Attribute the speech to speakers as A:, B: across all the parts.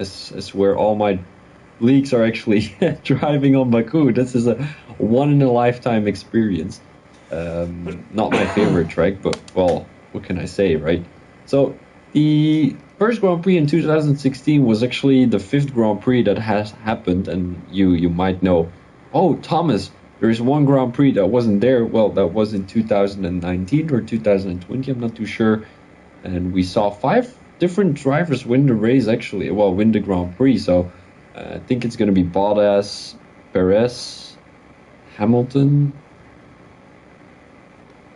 A: as where all my leagues are actually driving on Baku. This is a one-in-a-lifetime experience. Not my favorite track, but, well, what can I say, right? So, the first Grand Prix in 2016 was actually the 5th Grand Prix that has happened, and you might know, oh, Thomas, there's one Grand Prix that wasn't there. Well, that was in 2019 or 2020, I'm not too sure. And we saw 5 different drivers win the race, actually. Well, win the Grand Prix. So I think it's going to be Bottas, Perez, Hamilton.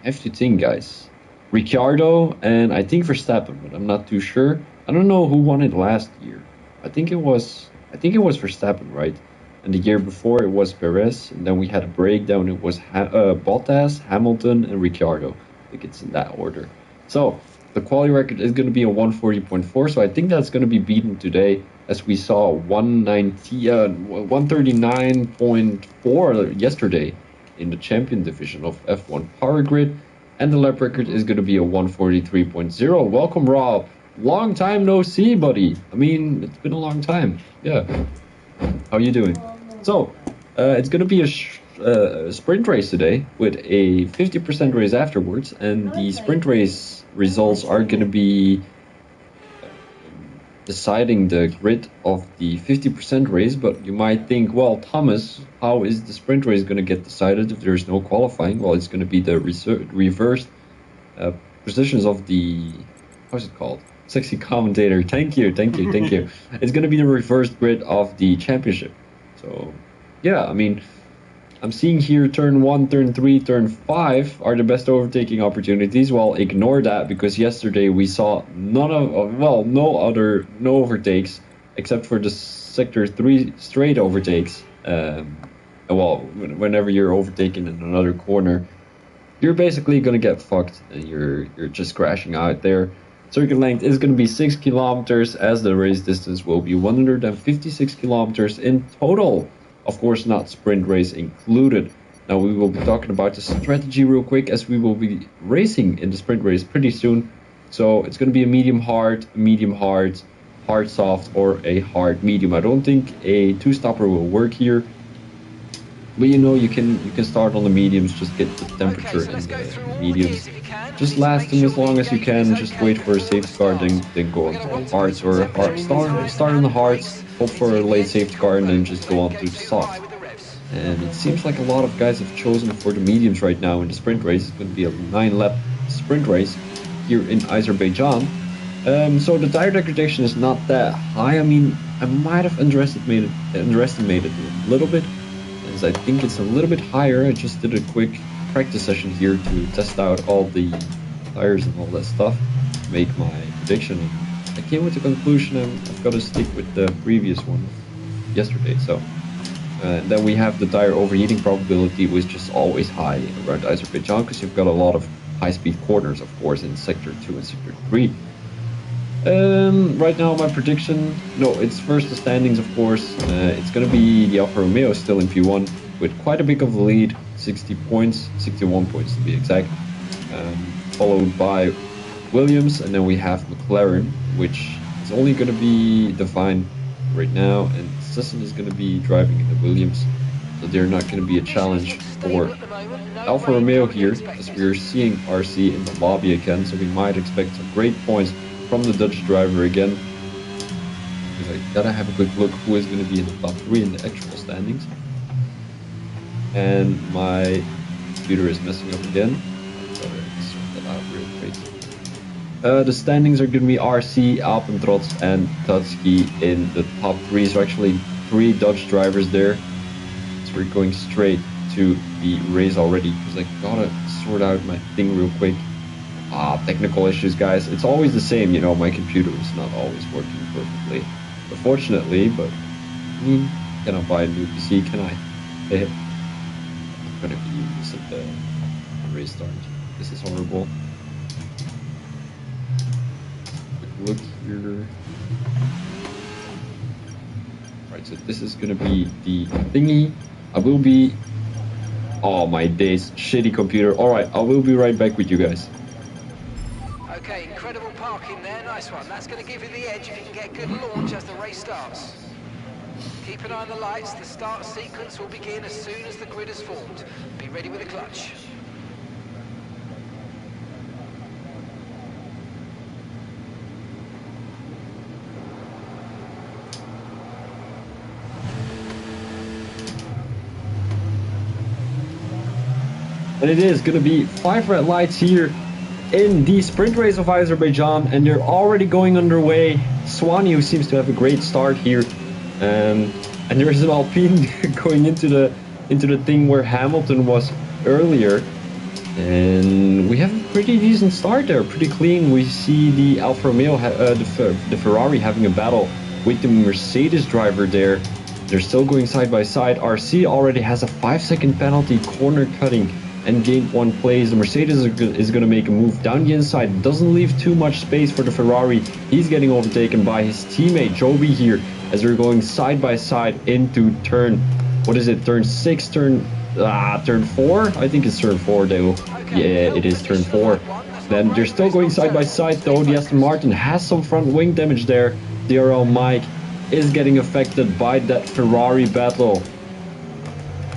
A: I have to think, guys. Ricciardo and I think Verstappen, but I'm not too sure. I don't know who won it last year. I think it was Verstappen, right? And the year before it was Perez, and then we had a breakdown. It was Bottas, Hamilton, and Ricciardo. I think it's in that order. So the quality record is going to be a 140.4, so I think that's going to be beaten today, as we saw 139.4 yesterday in the champion division of F1 Power Grid, and the lap record is going to be a 143.0. Welcome, Rob. Long time no see, buddy. I mean, it's been a long time. Yeah. How you doing? So, it's going to be a sprint race today with a 50% race afterwards, and the sprint race results are going to be deciding the grid of the 50% race. But you might think, well, Thomas, how is the sprint race going to get decided if there's no qualifying? Well, it's going to be the reversed positions of the, how's it called? Sexy commentator. Thank you. It's going to be the reversed grid of the championship. So, yeah, I mean, I'm seeing here turn 1, turn 3, turn 5 are the best overtaking opportunities. Well, ignore that, because yesterday we saw no overtakes except for the sector 3 straight overtakes. Whenever you're overtaking in another corner, you're basically going to get fucked and you're just crashing out there. Circuit length is going to be 6 kilometers, as the race distance will be 156 kilometers in total. Of course, not sprint race included. Now we will be talking about the strategy real quick, as we will be racing in the sprint race pretty soon. So it's going to be a medium hard, hard soft, or a hard medium. I don't think a 2-stopper will work here. But you can start on the mediums, just get the temperature in the mediums. Just last them as long as you can, just wait for a safety car, then go on to the hards, or start on the hards, hope for a late safety car, and then just go on to the soft. And it seems like a lot of guys have chosen for the mediums right now in the sprint race. It's going to be a 9-lap sprint race here in Azerbaijan. So the tire degradation is not that high. I mean, I might have underestimated it a little bit, as I think it's a little bit higher. I just did a quick practice session here to test out all the tires and all that stuff, make my prediction. I came with the conclusion I've got to stick with the previous one yesterday. So then we have the tire overheating probability, which is always high around Azerbaijan, because you've got a lot of high-speed corners, of course, in sector 2 and sector 3. Right now my prediction, it's first the standings, of course. It's going to be the Alfa Romeo still in P1 with quite a bit of a lead, 60 points, 61 points to be exact, followed by Williams, and then we have McLaren, which is only going to be defined right now, and Sisson is going to be driving in the Williams, so they're not going to be a challenge for Alfa Romeo here, as we're seeing RC in the lobby again, so we might expect some great points from the Dutch driver again. Because I gotta have a quick look who is going to be in the top 3 in the actual standings. And my computer is messing up again. So let's sort that out real quick. The standings are going to be RC, Alpentrots, and Tatsuki in the top 3. So actually 3 Dutch drivers there. So we're going straight to the race already, because I gotta sort out my thing real quick. Technical issues, guys. It's always the same, my computer is not always working perfectly, unfortunately, but I mean, cannot buy a new PC, can I? I'm gonna use it at the race start. This is horrible. Quick look here. Alright, so this is gonna be the thingy. I will be... Oh my days, shitty computer. Alright, I will be right back with you guys.
B: Okay, incredible parking there, nice one. That's going to give you the edge if you can get good launch as the race starts. Keep an eye on the lights. The start sequence will begin as soon as the grid is formed. Be ready with the clutch.
A: And it is going to be 5 red lights here in the sprint race of Azerbaijan, and they're already going underway. Swanee, who seems to have a great start here, and there is an Alpine going into the thing where Hamilton was earlier, and we have a pretty decent start there, pretty clean. We see the Alfa Romeo, the Ferrari having a battle with the Mercedes driver there. They're still going side by side. RC already has a 5-second penalty, corner cutting, and gained 1 place. The Mercedes is going to make a move down the inside. Doesn't leave too much space for the Ferrari. He's getting overtaken by his teammate Joby here as they're going side by side into turn, what is it, turn 6, turn 4? I think it's turn 4 though. Yeah, it is turn 4. Then they're still going side by side though. The Aston Martin has some front wing damage there. DRL Mike is getting affected by that Ferrari battle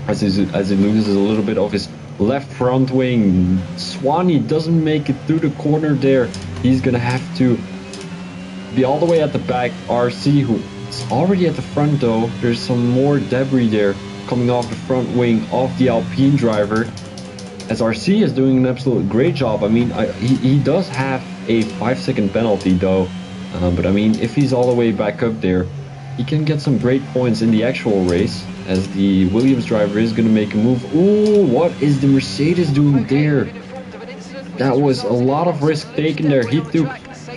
A: as he loses a little bit of his left front wing. Swanee doesn't make it through the corner there. He's gonna have to be all the way at the back. RC, who is already at the front though. There's some more debris there coming off the front wing of the Alpine driver, as RC is doing an absolute great job. I mean, he does have a 5-second penalty though, but I mean, if he's all the way back up there, he can get some great points in the actual race, as the Williams driver is going to make a move. Ooh, what is the Mercedes doing there? That was a lot of risk taken there. He took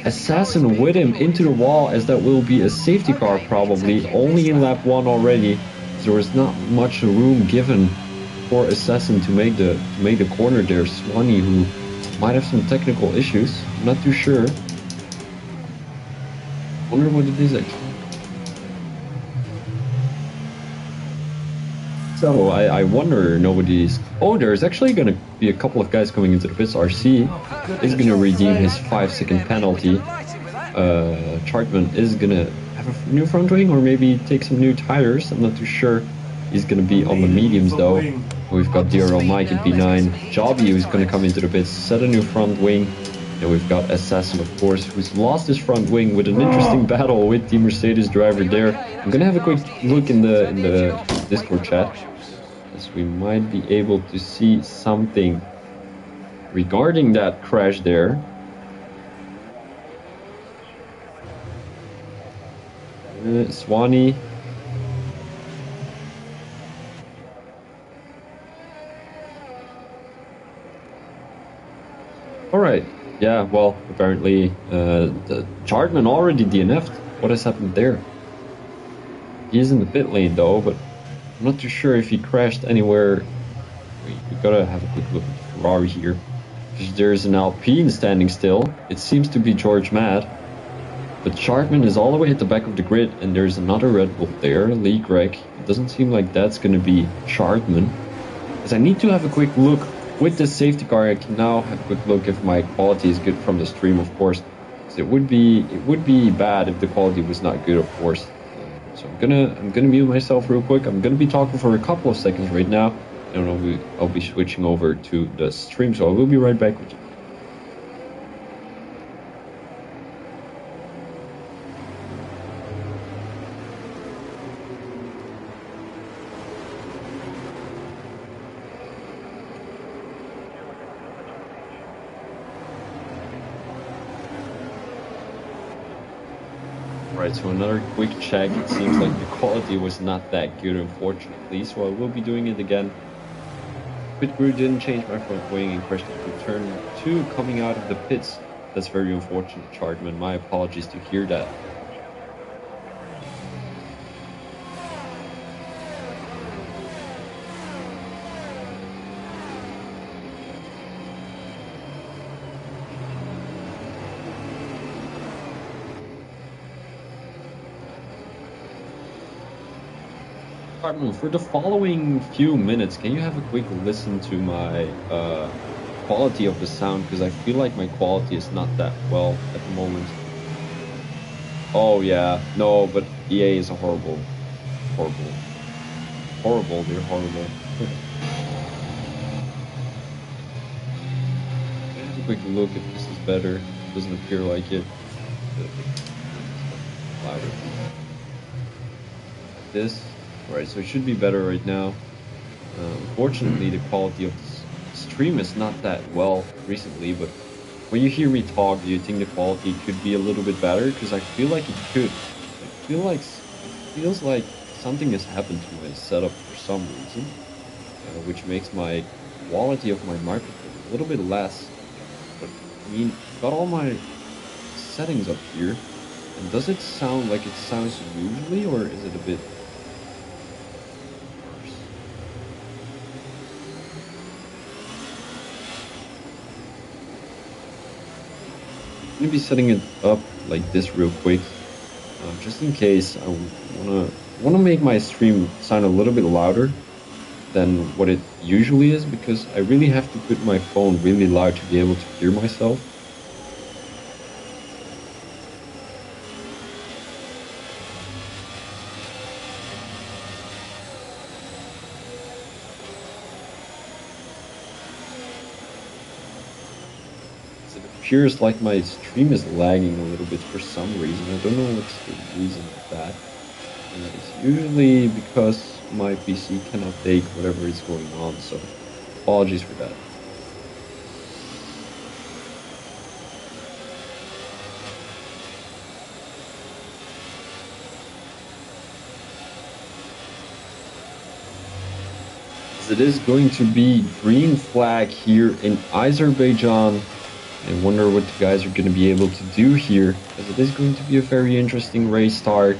A: Assassin with him into the wall, as that will be a safety car probably, only in lap 1 already. So there was not much room given for Assassin to make the corner there. Swanee, who might have some technical issues, I'm not too sure. Wonder what it is actually. So I wonder, nobody's... Oh, there's actually going to be a couple of guys coming into the pits. RC is going to redeem his 5-second penalty. Chartman is going to have a new front wing, or maybe take some new tires. I'm not too sure. He's going to be on the mediums though. We've got DRL Mike in P9. Joby, who's going to come into the pits, set a new front wing. And we've got Assassin, of course, who's lost his front wing with an interesting battle with the Mercedes driver there. I'm going to have a quick look in the Discord chat, as we might be able to see something regarding that crash there. Swanee. Alright, yeah, well, apparently the Chartman already DNF'd. What has happened there? He is in the pit lane though, but I'm not too sure if he crashed anywhere. We gotta have a quick look at the Ferrari here, because there's an Alpine standing still. It seems to be George Matt, but Chartman is all the way at the back of the grid, and there's another Red Bull there, Lee Gregg. It doesn't seem like that's gonna be Chartman, as I need to have a quick look with the safety car. I can now have a quick look if my quality is good from the stream, of course. So it would be bad if the quality was not good, of course. So I'm gonna mute myself real quick. I'm gonna be talking for a couple of seconds right now, and I'll be switching over to the stream. So I will be right back with you. Right, so another quick check. It seems like the quality was not that good, unfortunately, so I will be doing it again. Pit crew didn't change my front wing and crashed into turn 2 coming out of the pits. That's very unfortunate, Chartman. My apologies to hear that. For the following few minutes, can you have a quick listen to my quality of the sound, because I feel like my quality is not that well at the moment. Oh yeah, no, but EA is a horrible, horrible, horrible. They're horrible. Have a quick look if this is better. Doesn't appear like it. Louder. Like this. Alright, so it should be better right now. Unfortunately, the quality of this stream is not that well recently, but when you hear me talk, do you think the quality could be a little bit better? Because I feel like it could. It feels like something has happened to my setup for some reason, which makes my quality of my microphone a little bit less. But I mean, got all my settings up here, and does it sound like it sounds usually, or is it a bit worse? I'm gonna be setting it up like this real quick, just in case I wanna make my stream sound a little bit louder than what it usually is, because I really have to put my phone really loud to be able to hear myself. It appears like my stream is lagging a little bit for some reason. I don't know what's the reason of that. It's usually because my PC cannot take whatever is going on, so apologies for that. As it is going to be green flag here in Azerbaijan. I wonder what the guys are going to be able to do here, as it is going to be a very interesting race start.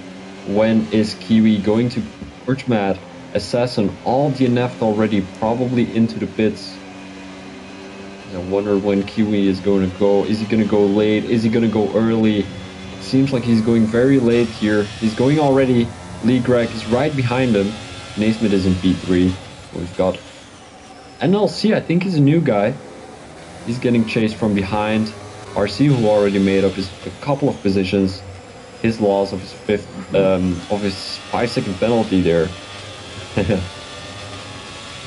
A: When is Kiwi going to torch Matt, Assassin, all DNF'd already, probably into the pits? I wonder when Kiwi is going to go. Is he going to go late? Is he going to go early? It seems like he's going very late here. He's going already. Lee Gregg is right behind him. Naismith is in P3. We've got NLC, I think he's a new guy. He's getting chased from behind. RC, who already made up a couple of positions. His loss of his 5-second penalty there.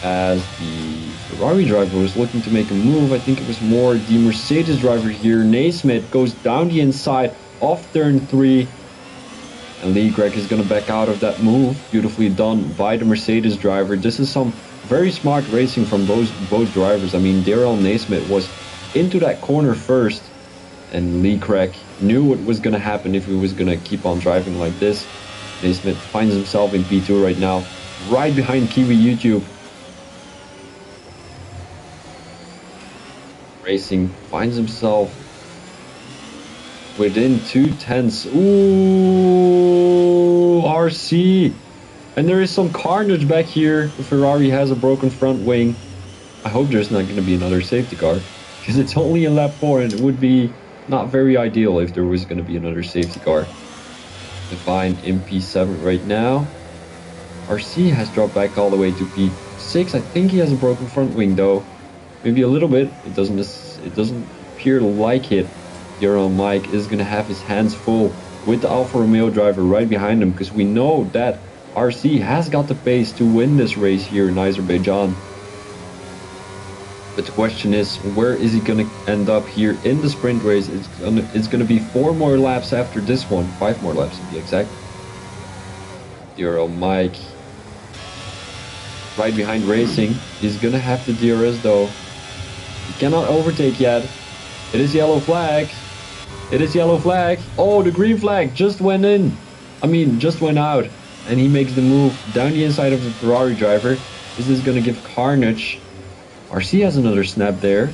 A: As the Ferrari driver was looking to make a move, I think it was more the Mercedes driver here. Naismith goes down the inside off turn 3. And Lee Gregg is going to back out of that move. Beautifully done by the Mercedes driver. This is some very smart racing from both drivers. I mean, Daryl Naismith was into that corner first, and Lee Gregg knew what was going to happen if he was going to keep on driving like this. Naismith finds himself in P2 right now, right behind Kiwi YouTube. Racing finds himself within 2/10. Ooh, RC. And there is some carnage back here. The Ferrari has a broken front wing. I hope there's not going to be another safety car, because it's only in lap 4 and it would be not very ideal if there was going to be another safety car. Divine in P7 right now. RC has dropped back all the way to P6. I think he has a broken front wing though. Maybe a little bit. It doesn't appear like it. Daryl Mike is going to have his hands full with the Alfa Romeo driver right behind him, because we know that RC has got the pace to win this race here in Azerbaijan. But the question is, where is he going to end up here in the sprint race? It's going to be 4 more laps after this one. 5 more laps to be exact. Daryl Mike right behind Racing. He's going to have the DRS though. He cannot overtake yet. It is yellow flag. It is yellow flag. Oh, the green flag just went in. Just went out. And he makes the move down the inside of the Ferrari driver. This is going to give carnage. RC has another snap there.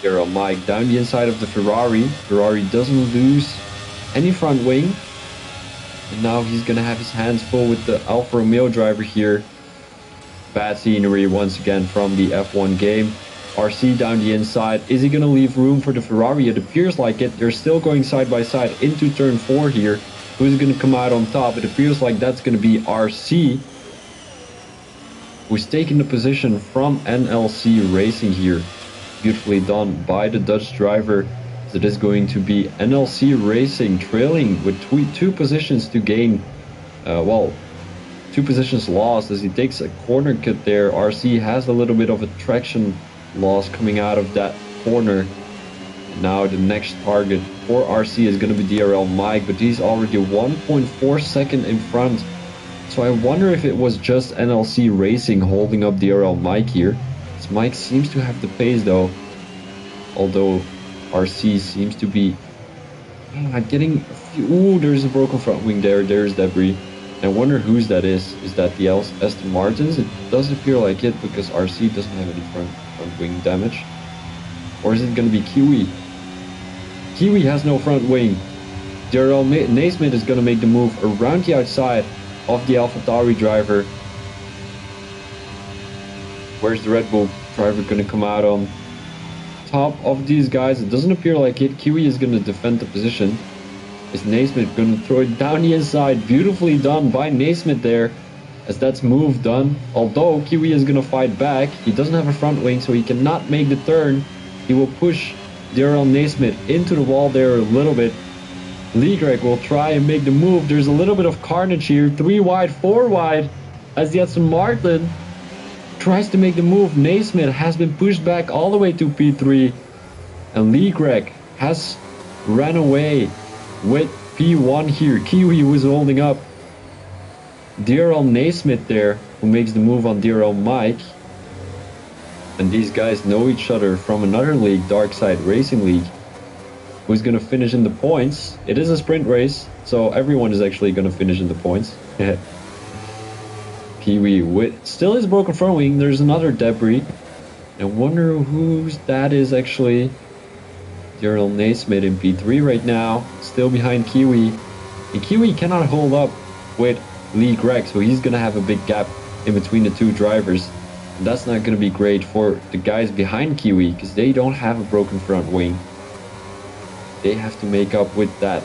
A: Daryl Mike down the inside of the Ferrari. Ferrari doesn't lose any front wing. And now he's going to have his hands full with the Alfa Romeo driver here. Bad scenery once again from the F1 game. RC down the inside. Is he going to leave room for the Ferrari? It appears like it. They're still going side by side into turn 4 here. Who's going to come out on top? It appears like that's going to be RC, who's taking the position from NLC Racing here. Beautifully done by the Dutch driver. This It is going to be NLC Racing trailing with two positions to gain. Well, 2 positions lost as he takes a corner cut there. RC has a little bit of a traction loss coming out of that corner. And now the next target for RC is going to be DRL Mike, but he's already 1.4 seconds in front. So I wonder if it was just NLC Racing holding up DRL Mike here. This Mike seems to have the pace though, although RC seems to be getting a few. Ooh, there's a broken front wing there. There's debris. I wonder whose that is. Is that the Aston Martins? It does appear like it because RC doesn't have any front wing damage. Or is it going to be Kiwi? Kiwi has no front wing. Daryl Naismith is going to make the move around the outside of the AlphaTauri driver. Where's the Red Bull driver going to come out on top of these guys? It doesn't appear like it. Kiwi is going to defend the position. Is Naismith going to throw it down the inside? Beautifully done by Naismith there, as that's move done. Although Kiwi is going to fight back. He doesn't have a front wing, so he cannot make the turn. He will push Daryl Naismith into the wall there a little bit. Lee Greg will try and make the move. There's a little bit of carnage here. 3 wide, 4 wide, as the Aston Martin tries to make the move. Naismith has been pushed back all the way to P3, and Lee Greg has ran away with P1 here. Kiwi was holding up DRL Naismith there, who makes the move on DRL Mike. And these guys know each other from another league, Darkside Racing League, who's going to finish in the points. It is a sprint race, so everyone is actually going to finish in the points. Kiwi with still his broken front wing. There's another debris. I wonder whose that is actually. Daryl Naismith in P3 right now, still behind Kiwi. And Kiwi cannot hold up with Lee Greg, so he's going to have a big gap in between the 2 drivers. And that's not going to be great for the guys behind Kiwi, because they don't have a broken front wing. They have to make up with that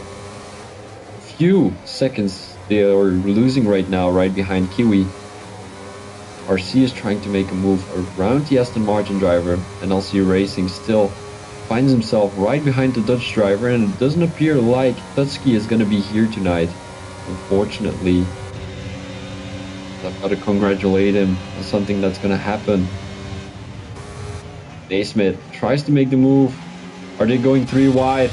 A: few seconds they are losing right now, right behind Kiwi. RC is trying to make a move around the Aston Martin driver, and NLC Racing still finds himself right behind the Dutch driver, and it doesn't appear like Tutski is going to be here tonight, unfortunately. I've got to congratulate him on something that's going to happen. Naismith tries to make the move. Are they going 3 wide?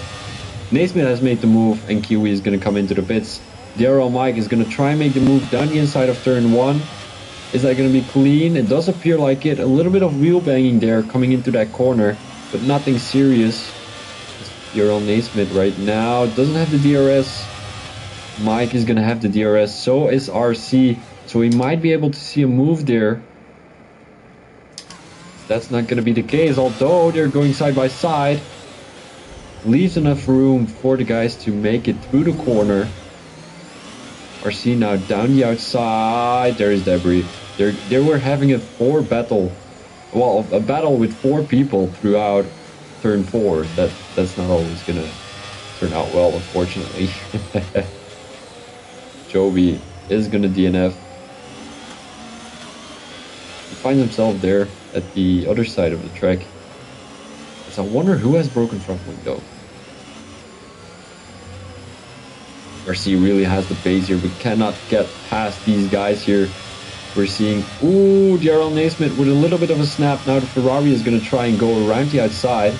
A: Naismith has made the move, and Kiwi is going to come into the pits. Daryl Mike is going to try and make the move down the inside of turn 1. Is that going to be clean? It does appear like it. A little bit of wheel banging there coming into that corner, but nothing serious. Daryl Naismith right now doesn't have the DRS. Mike is going to have the DRS. So is RC. So he might be able to see a move there. That's not going to be the case, although they're going side by side. Leaves enough room for the guys to make it through the corner. RC now down the outside. There is debris. They were having a 4 battle. Well, a battle with 4 people throughout turn 4. That's not always going to turn out well, unfortunately. Joby is going to DNF. He finds himself there at the other side of the track. So I wonder who has broken front wing though. RC really has the pace here, but cannot get past these guys here. We're seeing, ooh, Daryl Naismith with a little bit of a snap. Now the Ferrari is going to try and go around the outside.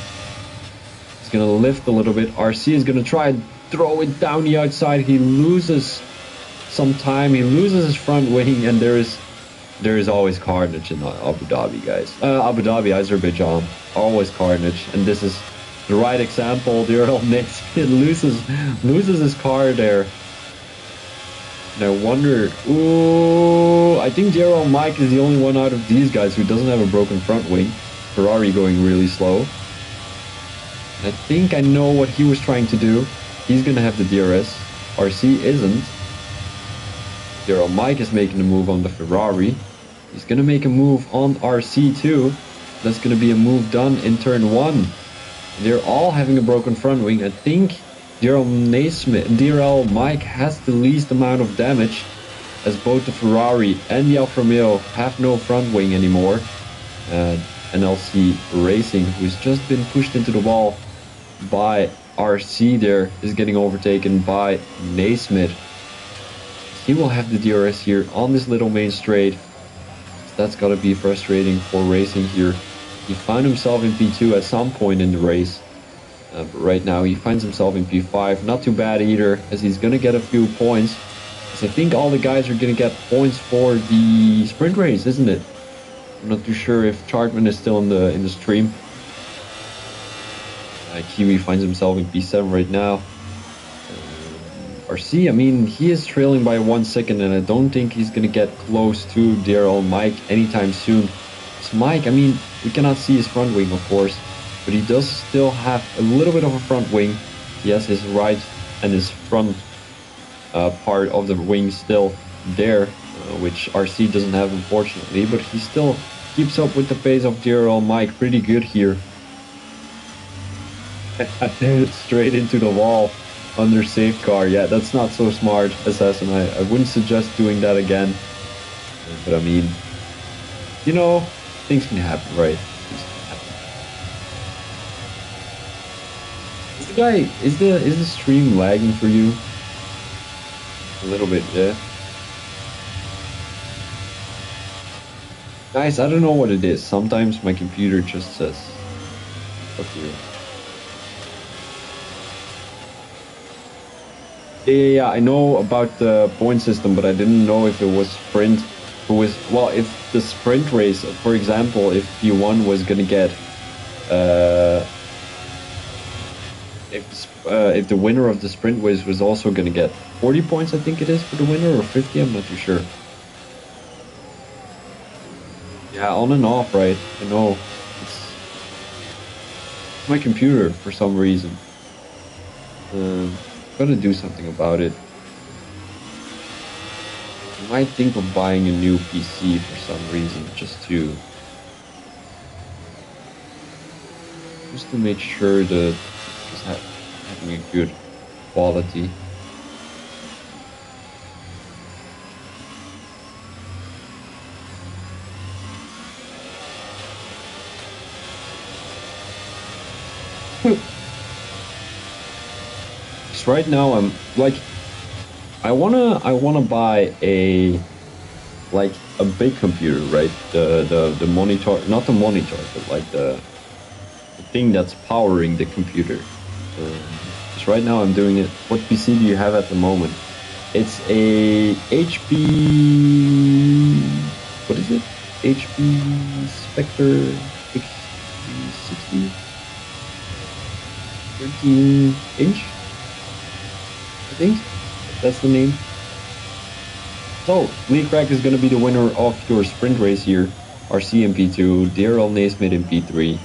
A: He's going to lift a little bit. RC is going to try and throw it down the outside. He loses some time. He loses his front wing, and there is always carnage in Abu Dhabi, guys. Abu Dhabi, Azerbaijan, always carnage, and this is the right example. Daryl Naismith loses his car there. And I wonder, ooh, I think Daryl Mike is the only one out of these guys who doesn't have a broken front wing. Ferrari going really slow. I think I know what he was trying to do. He's gonna have the DRS. RC isn't. Daryl Mike is making a move on the Ferrari. He's gonna make a move on RC too. That's gonna be a move done in turn 1. They're all having a broken front wing. I think DRL Mike has the least amount of damage, as both the Ferrari and the Alfa Romeo have no front wing anymore. NLC Racing, who's just been pushed into the wall by RC there is getting overtaken by Naismith. He will have the DRS here on this little main straight. So that's gotta be frustrating for racing here. He found himself in P2 at some point in the race. But right now he finds himself in P5. Not too bad either, as he's gonna get a few points. Because I think all the guys are gonna get points for the sprint race, isn't it? I'm not too sure if Chartman is still in the stream. Kiwi finds himself in P7 right now. RC, I mean, he is trailing by 1 second, and I don't think he's gonna get close to dear old Mike anytime soon. So Mike, I mean, we cannot see his front wing, of course, but he does still have a little bit of a front wing. He has his right and his front part of the wing still there, which RC doesn't have, unfortunately, but he still keeps up with the pace of dear old Mike pretty good here. Straight into the wall under safeguard. Yeah, that's not so smart, Assassin. I wouldn't suggest doing that again. But I mean, you know, things can happen, right? Things can happen. Is the stream lagging for you? A little bit, yeah. Guys, I don't know what it is. Sometimes my computer just says, fuck you. Yeah, I know about the point system, but I didn't know if it was sprint. Well, if the sprint race, for example, if P1 was gonna get, if the winner of the sprint race was also gonna get 40 points, I think it is for the winner, or 50, I'm not too sure. Yeah, on and off, right? I know. It's my computer for some reason. Gotta do something about it. I might think of buying a new PC for some reason, just to make sure that it's having a good quality. Right now I'm like, I wanna buy a big computer, right? The monitor, not the monitor, but like the thing that's powering the computer. Because right now I'm doing it. What PC do you have at the moment? It's a HP. What is it? HP Spectre X60 13-inch. I think that's the name. So, Lee Crack is going to be the winner of your sprint race here. RC in P2, DRL Naismith in P3.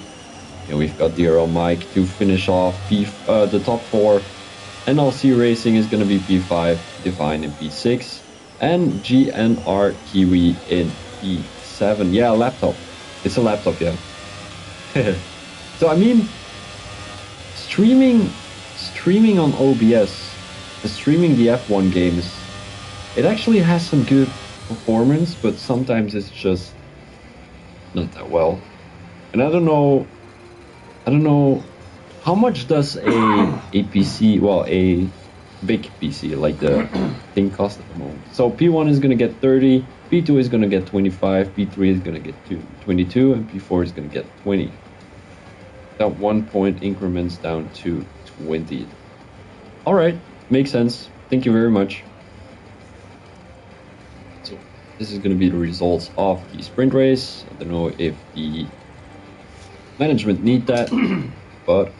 A: And we've got DRL Mike to finish off the top 4. NLC Racing is going to be P5, Divine in P6. And GNR Kiwi in P7. Yeah, laptop. It's a laptop, yeah. So, I mean, streaming on OBS, streaming the F1 games, it actually has some good performance, but sometimes it's just not that well. And I don't know how much does a PC, well, a big PC like the thing cost at the moment. So P1 is gonna get 30, P2 is gonna get 25, P3 is gonna get 22, and P4 is gonna get 20. That 1 point increments down to 20. All right. Makes sense. Thank you very much. So this is going to be the results of the sprint race. I don't know if the management need that, but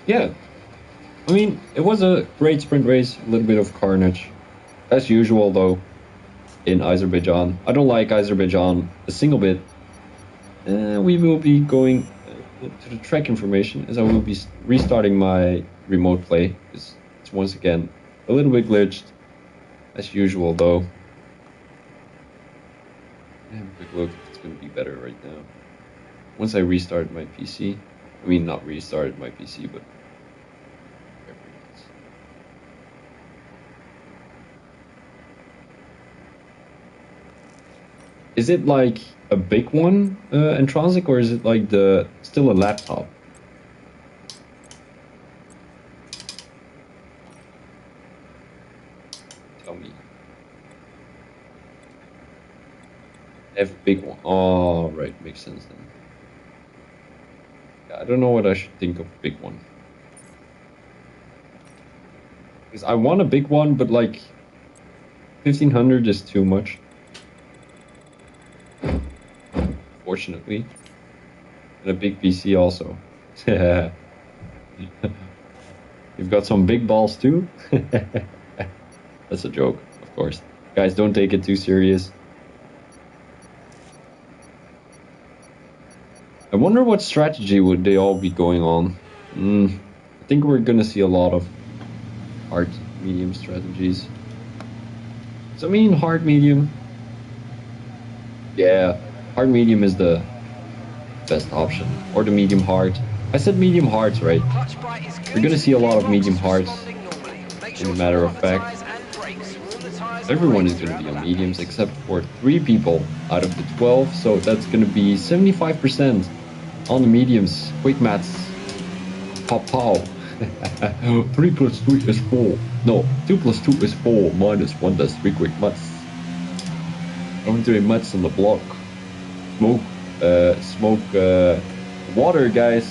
A: yeah. I mean, it was a great sprint race. A little bit of carnage, as usual, though, in Azerbaijan. I don't like Azerbaijan a single bit. We will be going to the track information, as I will be restarting my remote play. It's once again a little bit glitched, as usual, though. Have a quick look if it's going to be better right now. Once I restart my PC, I mean, not restarted my PC, but is it like a big one, Intrinsic, or is it like still a laptop? Tell me. F big one. Oh, right, makes sense then. Yeah, I don't know what I should think of big one. Because I want a big one, but like 1500 is too much. Fortunately. And a big PC also. You've got some big balls too? That's a joke, of course. Guys, don't take it too serious. I wonder what strategy would they all be going on. I think we're gonna see a lot of hard, medium strategies. So I mean hard, medium. Yeah, hard, medium is the best option. Or the medium hard. I said medium hards, right? We're gonna see a lot of medium hards. In a matter of fact, everyone is gonna be on mediums except for 3 people out of the 12. So that's gonna be 75% on the mediums. Quick maths. Pow pow. 3 plus 3 is 4. No, 2 plus 2 is 4. Minus 1 does 3 quick maths. I'm doing maths on the block. Smoke water, guys.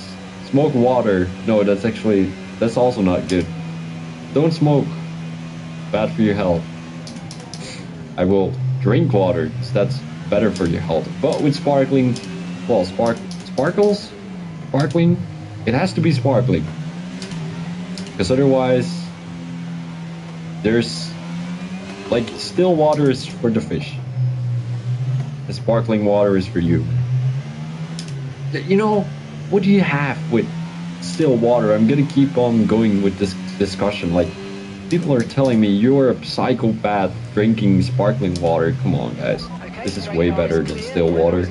A: Smoke water. No, that's also not good. Don't smoke. Bad for your health. I will drink water, so that's better for your health. But with sparkling, well, sparkles? Sparkling? It has to be sparkling. Because otherwise, there's, like, still water is for the fish. The sparkling water is for you. You know, what do you have with still water? I'm gonna keep on going with this discussion. Like, people are telling me you're a psychopath drinking sparkling water. Come on, guys. This is way better than still water.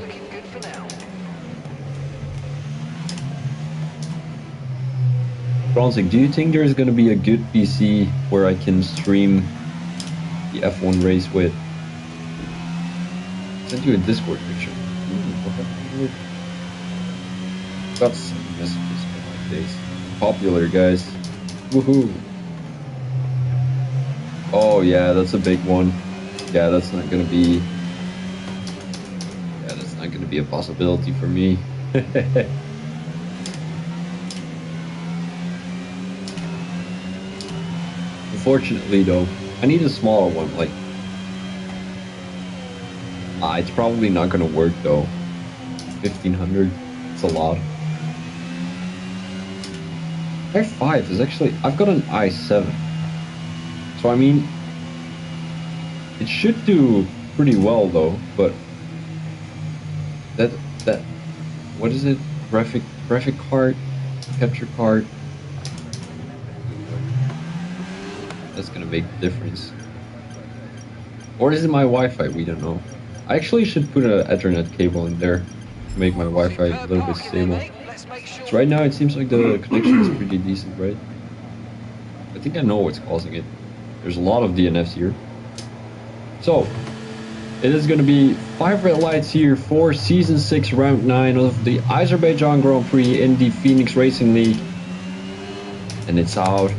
A: Bronzing, do you think there's gonna be a good PC where I can stream the F1 race with? Send you a Discord picture. Got some messages for my days. Popular, guys. Woohoo! Oh yeah, that's a big one. Yeah, that's not gonna be. Yeah, that's not gonna be a possibility for me. Unfortunately, though, I need a smaller one. Like, it's probably not gonna work though. 1500, it's a lot. i5 is actually, I've got an i7. So I mean, it should do pretty well though, but that, what is it? Graphic card? Capture card? That's gonna make the difference. Or is it my Wi-Fi? We don't know. I actually should put an Ethernet cable in there to make my Wi-Fi a little bit stable. So right now it seems like the connection is pretty decent, right? I think I know what's causing it. There's a lot of DNFs here. So, it is going to be 5 red lights here for Season 6, Round 9 of the Azerbaijan Grand Prix in the Phoenix Racing League. And it's out.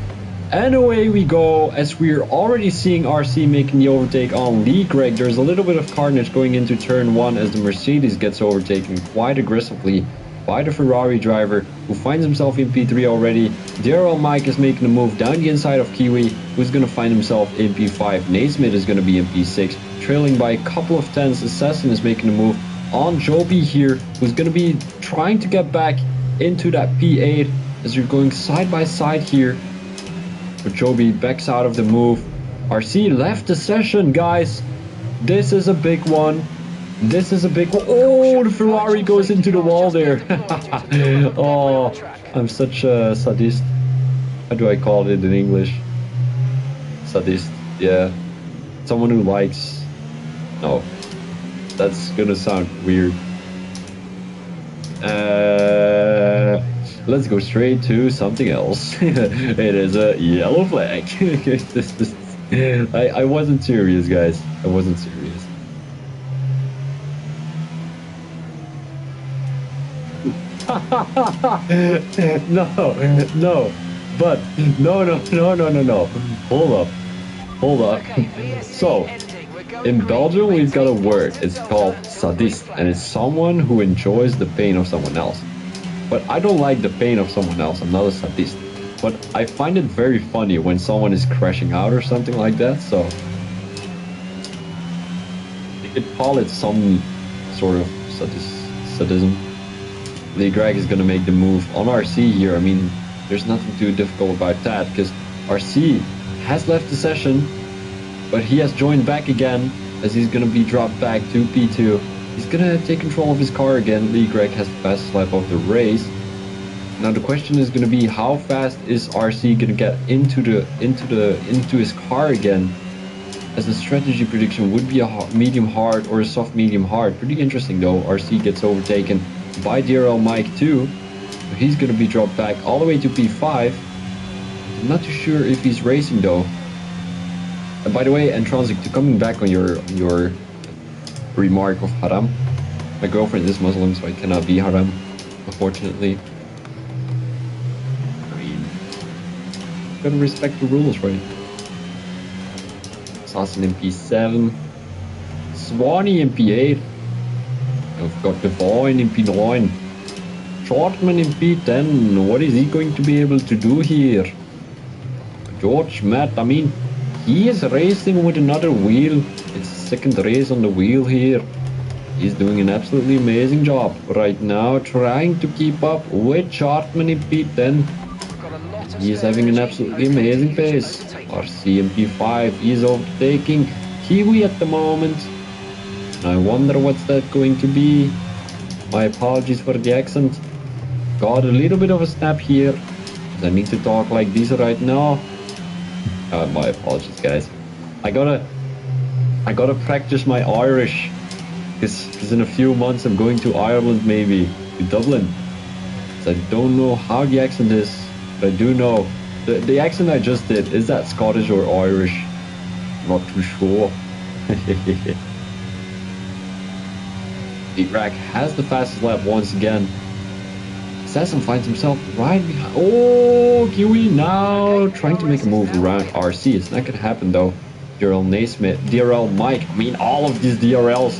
A: And away we go, as we're already seeing RC making the overtake on Lee Greg. There's a little bit of carnage going into turn 1 as the Mercedes gets overtaken quite aggressively by the Ferrari driver, who finds himself in P3 already. Daryl Mike is making a move down the inside of Kiwi, who's going to find himself in P5. Naismith is going to be in P6, trailing by a couple of tenths. Assassin is making a move on Joby here, who's going to be trying to get back into that P8 as you're going side by side here. But Joby backs out of the move. RC left the session, guys. This is a big one. This is a big one. Oh, the Ferrari goes into the wall there. Oh, I'm such a sadist. How do I call it in English? Sadist, yeah. Someone who likes... No, that's gonna sound weird. Let's go straight to something else. It is a yellow flag. I wasn't serious, guys. I wasn't serious. No, but no. Hold Hold up.
B: Okay, VSC
A: So,
B: ending. We're going
A: in
B: green.
A: Belgium, we've got a
B: Maintain
A: word.
B: distance
A: It's
B: until
A: called
B: turns on the
A: sadist,
B: green
A: and it's
B: flag.
A: someone who enjoys the pain of someone else. But I don't like the pain of someone else. I'm not a sadist. But I find it very funny when someone is crashing out or something like that. So you could call it some sort of sadism. Lee Greg is going to make the move on RC here. I mean, there's nothing too difficult about that because RC has left the session, but he has joined back again as he's going to be dropped back to P2. He's going to take control of his car again. Lee Greg has the fastest lap of the race. Now the question is going to be, how fast is RC going to get into his car again? As the strategy prediction would be a medium hard or a soft medium hard. Pretty interesting though. RC gets overtaken by DRL Mike too. So he's going to be dropped back all the way to P5. I'm not too sure if he's racing though. And by the way, Antransic, to coming back on your remark of haram, my girlfriend is Muslim, so I cannot be haram, unfortunately. I mean, gotta respect the rules, right? Assassin in P7, Swanee in P8. I've got Devine in P9, Shortman in P10. What is he going to be able to do here? George Matt, I mean, he is racing with another wheel. It's the second race on the wheel here. He's doing an absolutely amazing job right now, trying to keep up with Shortman in P10. He is having an absolutely amazing pace. RC in P5, he is overtaking Kiwi at the moment. And I wonder what's that going to be. My apologies for the accent. Got a little bit of a snap here. I need to talk like this right now. My apologies, guys. I gotta practice my Irish. Because in a few months I'm going to Ireland, maybe to Dublin. So I don't know how the accent is, but I do know the accent I just did. Is that Scottish or Irish? Not too sure. Rack has the fastest lap once again. Assassin finds himself right behind. Oh, Kiwi now trying to make a move around RC. It's not gonna happen though. DRL Naismith, DRL Mike. I mean, all of these DRLs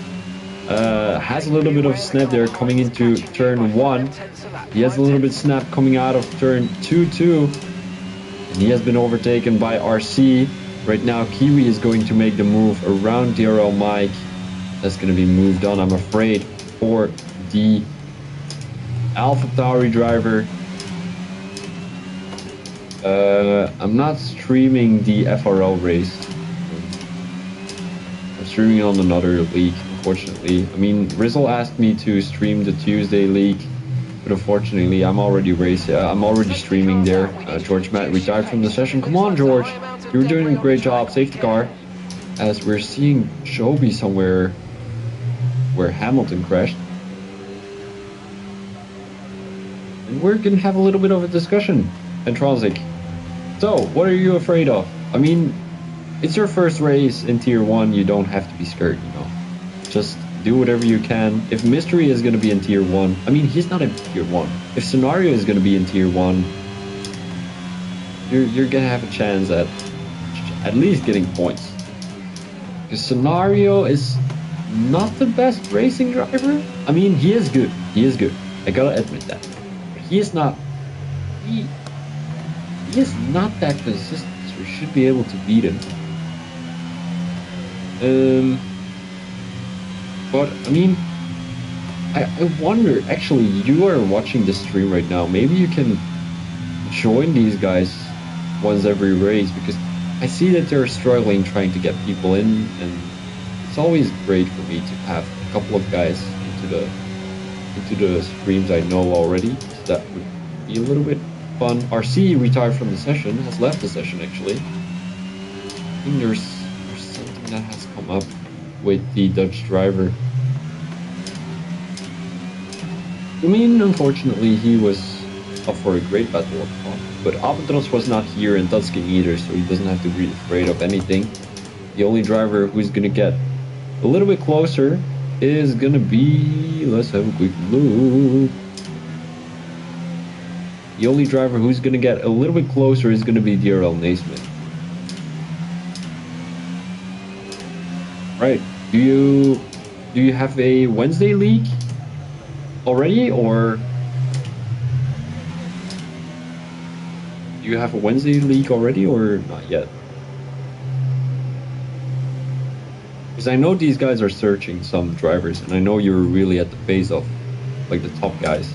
A: has a little bit of snap there coming into turn 1. He has a little bit snap coming out of turn 2 too. And he has been overtaken by RC. Right now, Kiwi is going to make the move around DRL Mike. That's going to be moved on, I'm afraid, for the AlphaTauri driver. I'm not streaming the FRL race. I'm streaming on another league, unfortunately. I mean, Rizzle asked me to stream the Tuesday league, but unfortunately, I'm already racing. I'm already streaming there. George Matt retired from the session. Come on, George, you're doing a great job. Safety car, as we're seeing Joby somewhere where Hamilton crashed. And we're gonna have a little bit of a discussion. And Transic, so what are you afraid of? I mean, it's your first race in Tier 1, you don't have to be scared, you know. Just do whatever you can. If Mystery is gonna be in Tier 1, I mean, he's not in Tier 1. If Scenario is gonna be in Tier 1, you're gonna have a chance at least getting points. Because Scenario is not the best racing driver. I mean, he is good. He is good. I gotta admit that. But he is not. He is not that consistent. So we should be able to beat him. But I mean, I wonder. Actually, you are watching the stream right now. Maybe you can join these guys once every race, because I see that they're struggling trying to get people in, and it's always great for me to have a couple of guys into the streams I know already. So that would be a little bit fun. RC retired from the session, has left the session actually. I think there's something that has come up with the Dutch driver. I mean, unfortunately, he was up for a great battle of fun. But Apatros was not here in Tuscan either, so he doesn't have to be afraid of anything. The only driver who's gonna get a little bit closer is gonna be, let's have a quick look. The only driver who's gonna get a little bit closer is gonna be DRL Naismith. Right. Do you have a Wednesday league already, or do you have a Wednesday league already, or not yet? Because I know these guys are searching some drivers, and I know you're really at the base of like the top guys.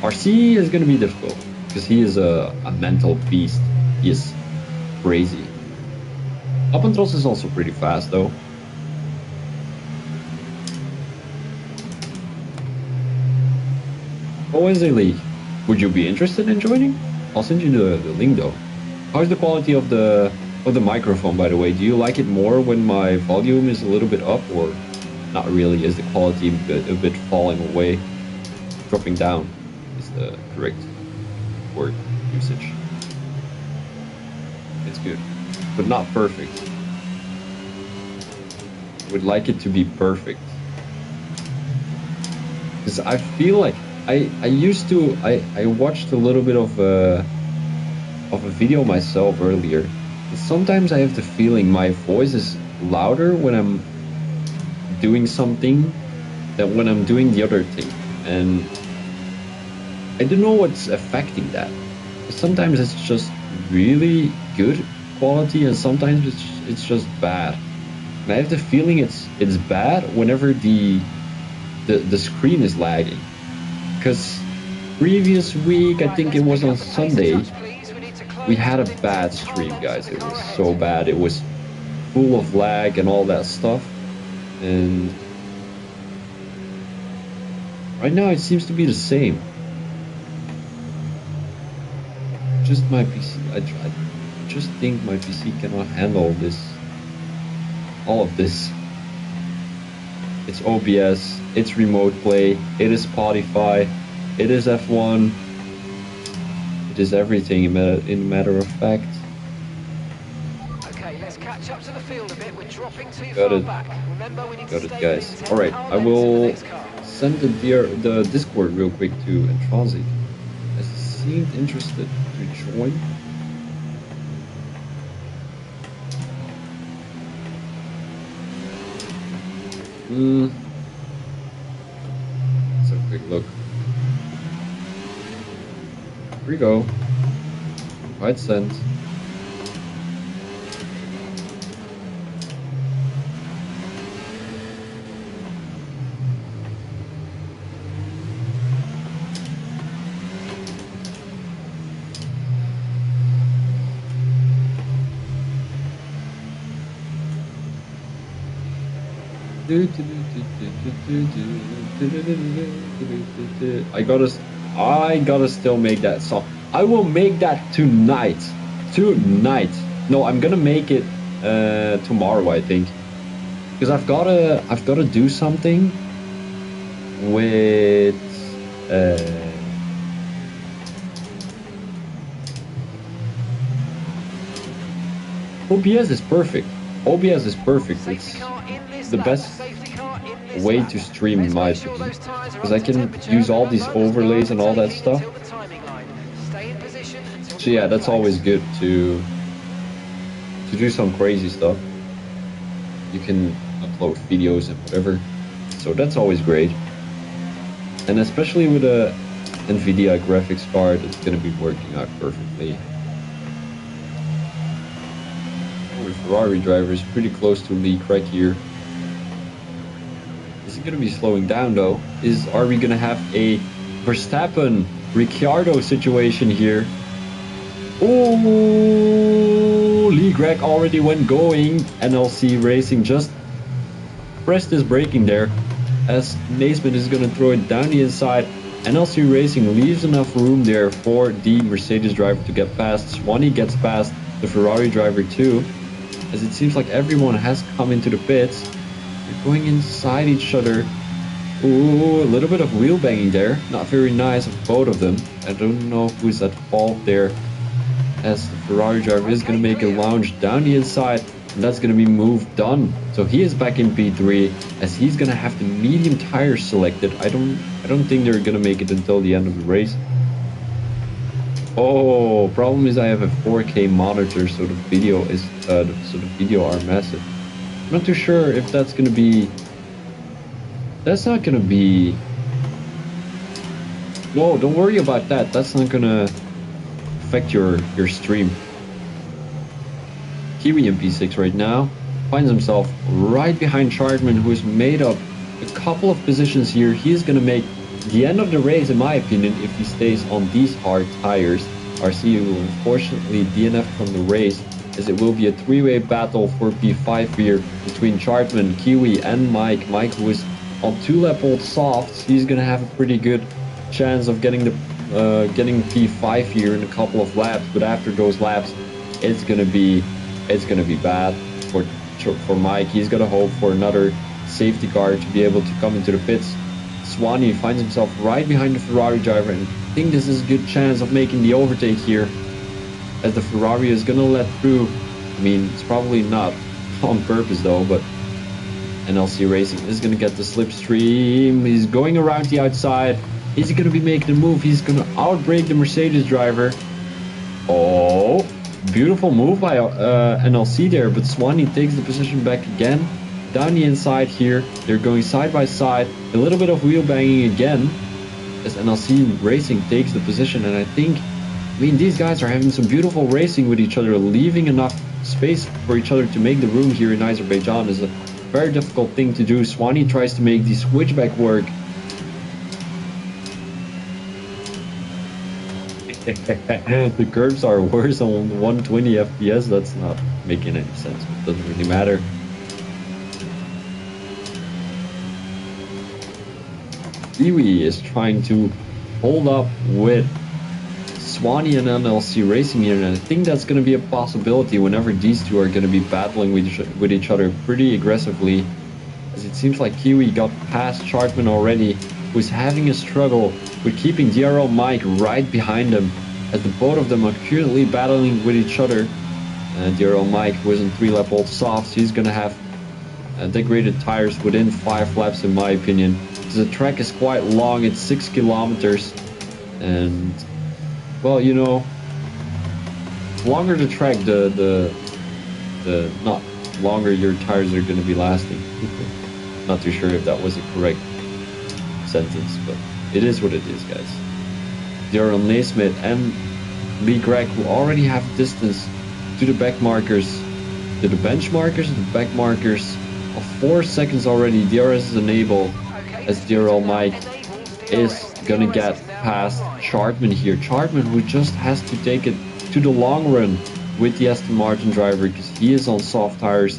A: RC is going to be difficult because he is a mental beast. He is crazy. Appentros is also pretty fast though. Wednesday League. Would you be interested in joining? I'll send you the link though. How's the quality of the microphone, by the way? Do you like it more when my volume is a little bit up, or not really? Is the quality a bit falling away? Dropping down is the correct word usage. It's good, but not perfect. Would like it to be perfect. Because I feel like I watched a little bit of a video myself earlier. Sometimes I have the feeling my voice is louder when I'm doing something than when I'm doing the other thing, and I don't know what's affecting that. Sometimes it's just really good quality, and sometimes it's just bad. And I have the feeling it's bad whenever the screen is lagging. Because previous week, I think it was on Sunday, we had a bad stream, guys. It was so bad. It was full of lag and all that stuff. And right now it seems to be the same. Just my PC, I just think my PC cannot handle this, all of this. It's OBS, it's remote play, it is Spotify, it is F1, it is everything in matter of fact.
B: Okay, let's catch up to the field a bit. We're dropping too
A: Got
B: far
A: it.
B: back. Remember, we need
A: Got
B: to
A: it,
B: stay
A: guys.
B: within 10
A: Alright,
B: car
A: I
B: lengths of the
A: will
B: next car.
A: send the Discord real quick to Intransic, as he seemed interested to join. Let's have a quick look. Here we go. Right sent. I gotta still make that song. I will make that tonight. No, I'm gonna make it tomorrow, I think, because I've gotta do something with OBS is perfect. OBS is perfect. It's the best way to stream, in my opinion, because I can use all these overlays and all that stuff. So yeah, that's always good to do some crazy stuff. You can upload videos and whatever, so that's always great. And especially with a NVIDIA graphics card, it's going to be working out perfectly. Ferrari driver is pretty close to Leclerc here. Is he going to be slowing down though? Are we going to have a Verstappen Ricciardo situation here? Oh, Leclerc already went going. NLC Racing just pressed his braking there, as Naismith is going to throw it down the inside. NLC Racing leaves enough room there for the Mercedes driver to get past. Swanee gets past the Ferrari driver too, as it seems like everyone has come into the pits. They're going inside each other. Ooh, a little bit of wheel banging there. Not very nice of both of them. I don't know who's at fault there, as the Ferrari driver is going to make a lounge down the inside, and that's going to be move done. So he is back in P3, as he's going to have the medium tires selected. I don't think they're going to make it until the end of the race. Oh, problem is I have a 4K monitor, so the video are massive. I'm not too sure if that's gonna be... That's not gonna be... No, don't worry about that. That's not gonna affect your stream. Kiwi in P6 right now finds himself right behind Chartman, who has made up a couple of positions here. He is gonna make the end of the race, in my opinion, if he stays on these hard tires. RC will unfortunately DNF from the race, as it will be a three-way battle for P5 here between Chartman, Kiwi, and Mike. Mike, who is on 2-lap-old softs, he's gonna have a pretty good chance of getting the getting P5 here in a couple of laps. But after those laps, it's gonna be bad for Mike. He's gonna hope for another safety car to be able to come into the pits. Swanee finds himself right behind the Ferrari driver, and I think this is a good chance of making the overtake here, as the Ferrari is gonna let through. I mean, it's probably not on purpose though, but NLC Racing is gonna get the slipstream. He's going around the outside. Is he gonna be making a move? He's gonna outbrake the Mercedes driver. Oh, beautiful move by NLC there, but Swanee takes the position back again. Down the inside here, they're going side by side. A little bit of wheel banging again as NLC Racing takes the position. And I mean, these guys are having some beautiful racing with each other. Leaving enough space for each other to make the room here in Azerbaijan is a very difficult thing to do. Swanee tries to make the switchback work. The curves are worse on 120 FPS. That's not making any sense. It doesn't really matter. Kiwi is trying to hold up with Swanee and NLC Racing here, and I think that's going to be a possibility whenever these two are going to be battling with each other pretty aggressively, as it seems like Kiwi got past Chartman already, who's having a struggle with keeping DRL Mike right behind him, as the both of them are currently battling with each other. DRL Mike, who is in 3-lap-old softs, he's going to have degraded tires within 5 laps in my opinion. The track is quite long, it's 6 kilometers, and well, you know, longer the track, the not longer your tires are going to be lasting. Not too sure if that was a correct sentence, but it is what it is, guys. Daryl Naismith and Lee Gregg, who already have distance to the back markers, to the bench markers, and the back markers of 4 seconds already. DRS is enabled, as DRL Mike is gonna get past Chartman here. Chartman, who just has to take it to the long run with the Aston Martin driver, because he is on soft tires.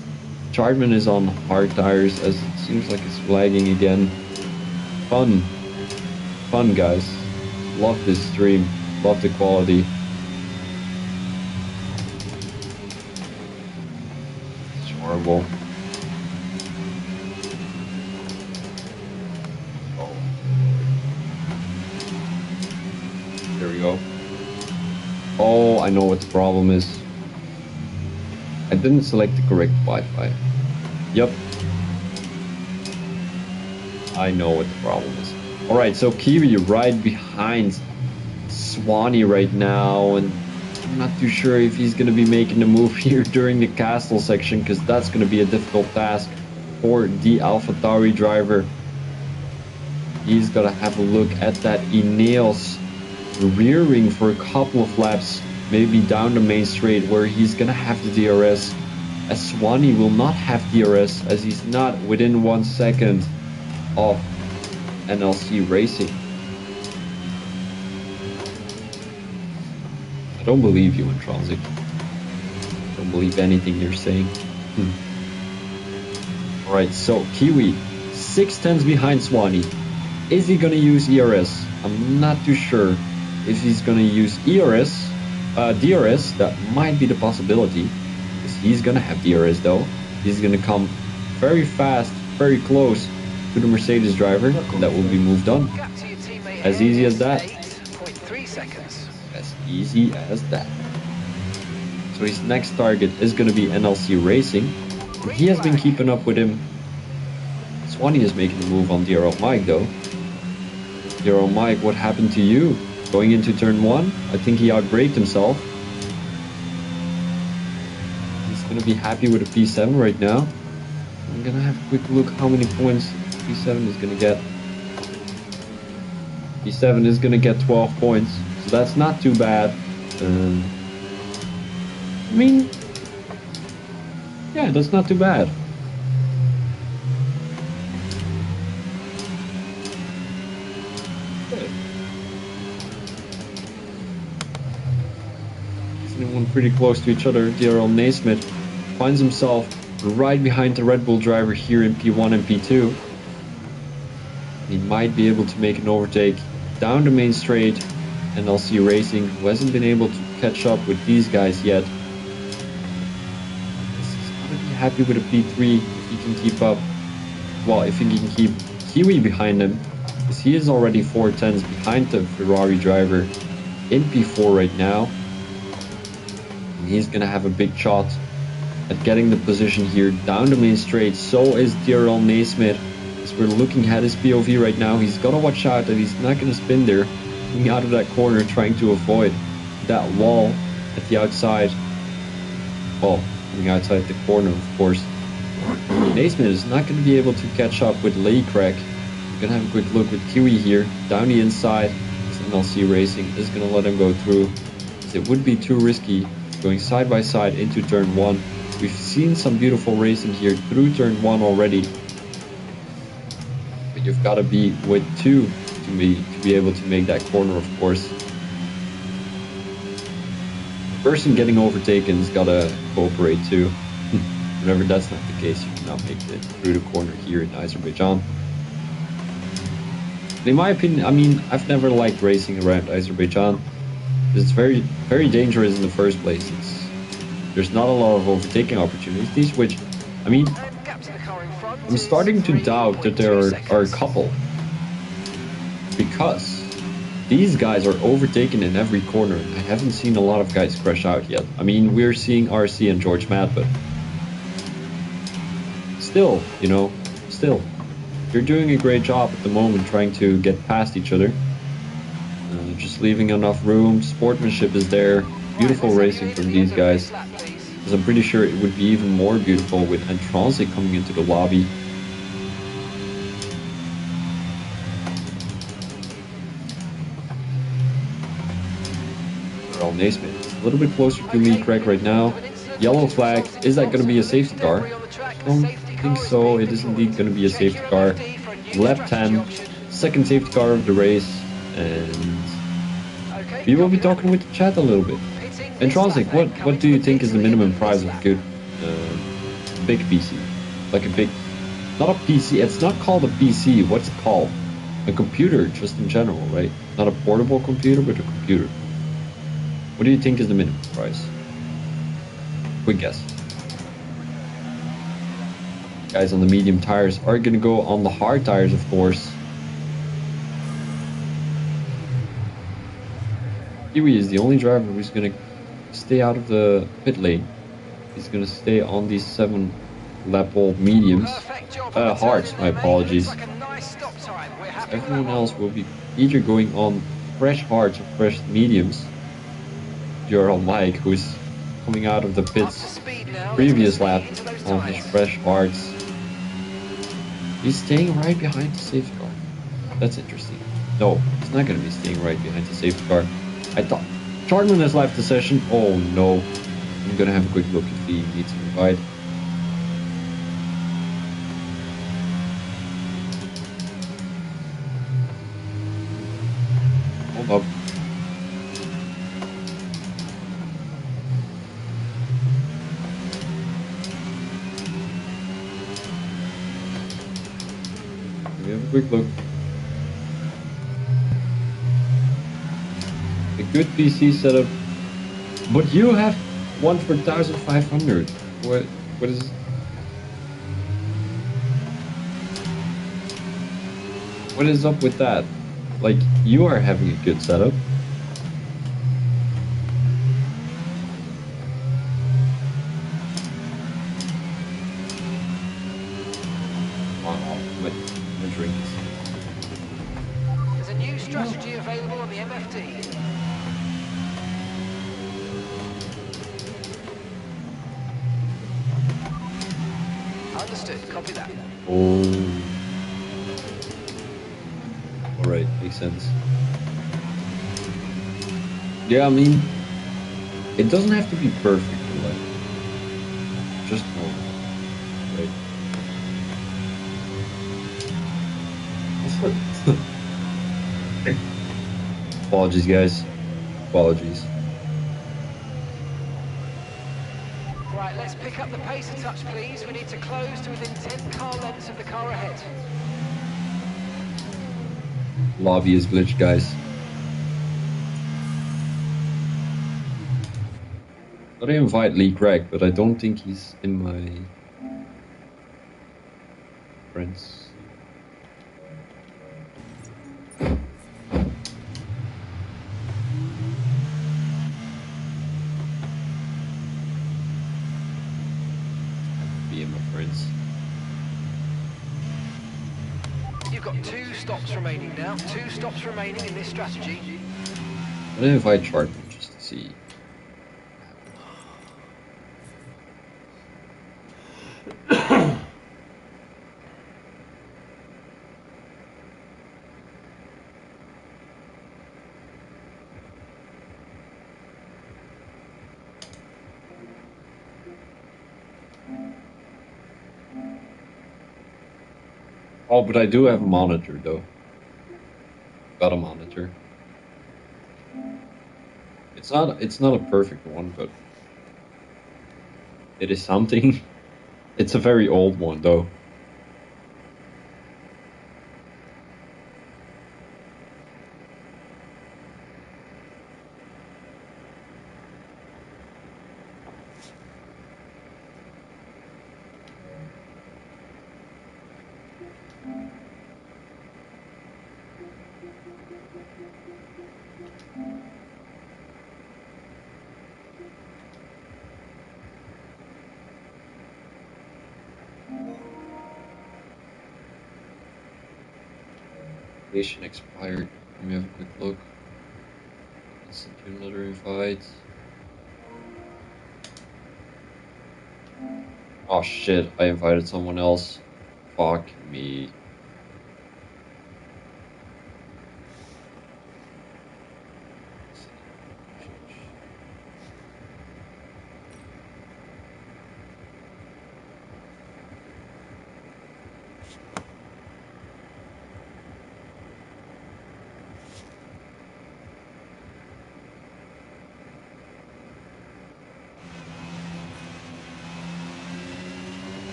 A: Chartman is on hard tires, as it seems like it's flagging again. Fun guys. Love this stream, love the quality. It's horrible. There we go. Oh, I know what the problem is. I didn't select the correct Wi-Fi. Yep. I know what the problem is. Alright, so Kiwi right behind Swanee right now, and I'm not too sure if he's going to be making the move here during the castle section, because that's going to be a difficult task for the AlphaTauri driver. He's got to have a look at that Ineos rear ring for a couple of laps, maybe down the main straight, where he's going to have the DRS, as Swanee will not have DRS, as he's not within 1 second of NLC Racing. I don't believe you, Intronsic. I don't believe anything you're saying. Alright, so Kiwi 6/10 behind Swanee. Is he gonna use ERS? I'm not too sure if he's gonna use DRS. That might be the possibility, because he's gonna have DRS though. He's gonna come very fast, very close to the Mercedes driver, and that will be moved on. As easy as that.
B: 8.3 seconds.
A: As easy as that. So his next target is going to be NLC Racing. And he has been keeping up with him. Swanee is making the move on DRL Mike though. DRL Mike, what happened to you? Going into turn 1, I think he outbraked himself. He's going to be happy with a P7 right now. I'm gonna have a quick look how many points P7 is gonna get. P7 is gonna get 12 points, so that's not too bad. I mean, yeah, that's not too bad. Anyone pretty close to each other. DRL Naismith finds himself right behind the Red Bull driver here in P1 and P2. He might be able to make an overtake down the main straight, and LC Racing, who hasn't been able to catch up with these guys yet, he's gonna be happy with a P3 if he can keep up. Well, if he can keep Kiwi behind him, because he is already 4 tenths behind the Ferrari driver in P4 right now. And he's gonna have a big shot at getting the position here down the main straight. So is DRL Naismith. As we're looking at his POV right now, he's gotta watch out that he's not gonna spin there, coming out of that corner, trying to avoid that wall at the outside. Well, coming outside the corner, of course. Naismith is not going to be able to catch up with Laycrack. We're going to have a quick look with Kiwi here, down the inside. NLC Racing is going to let him go through, as it would be too risky going side by side into turn 1. We've seen some beautiful racing here through turn 1 already. But you've got to be with 2 to be able to make that corner, of course. The person getting overtaken has got to cooperate too. Whenever that's not the case, you cannot make it through the corner here in Azerbaijan. In my opinion, I mean, I've never liked racing around Azerbaijan. It's very, very dangerous in the first place. There's not a lot of overtaking opportunities, which, I mean, I'm starting to doubt that there are a couple. Because these guys are overtaken in every corner, and I haven't seen a lot of guys crash out yet. I mean, we're seeing RC and George Matt, but still, you know, you're doing a great job at the moment trying to get past each other. Just leaving enough room, sportsmanship is there, beautiful racing from these guys. Because I'm pretty sure it would be even more beautiful with Antransic coming into the lobby. Well, Naismith is a little bit closer to Lee Craig right now. Yellow flag, is that going to be a safety car? I don't think so. It is indeed going to be a safety car. Lap 10, second safety car of the race, and we will be talking with the chat a little bit. Intrinsic, what do you think is the minimum price of a good big PC? Like a big, not a PC, it's not called a PC, what's it called? A computer, just in general, right? Not a portable computer, but a computer. What do you think is the minimum price? Quick guess. Guys on the medium tires are going to go on the hard tires, of course. Kiwi is the only driver who's going to stay out of the pit lane. He's going to stay on these 7 lap old mediums. Hards, my apologies. Everyone else will be either going on fresh hards or fresh mediums. You're on Mike, who's coming out of the pits previous lap on his fresh hards. He's staying right behind the safety car. That's interesting. No, he's not going to be staying right behind the safety car. I thought Chartman has left the session. Oh no. I'm going to have a quick look if he needs to invite. Hold up. We have a quick look. A good PC setup, but you have one for 1,500. What is? What is up with that? Like, you are having a good setup.
B: There's a new strategy available on the MFD. Understood. Copy that.
A: Oh. Alright, makes sense. Yeah, I mean, it doesn't have to be perfect, like, just normal, right? Apologies, guys. Apologies.
B: Right, let's pick up the pace a touch, please. We need to close to within 10 car lengths of the car ahead.
A: Lobby is glitched, guys. I invite Lee Craig, but I don't think he's in my friends. Be in my friends.
B: You've got 2 stops remaining now. 2 stops remaining in this strategy.
A: I'm gonna invite Chartman just to see. Oh, but I do have a monitor though. Got a monitor. It's not a perfect one, but it is something. It's a very old one though. Application expired. Let me have a quick look. I'll send you another invite. Oh shit, I invited someone else. Fuck me.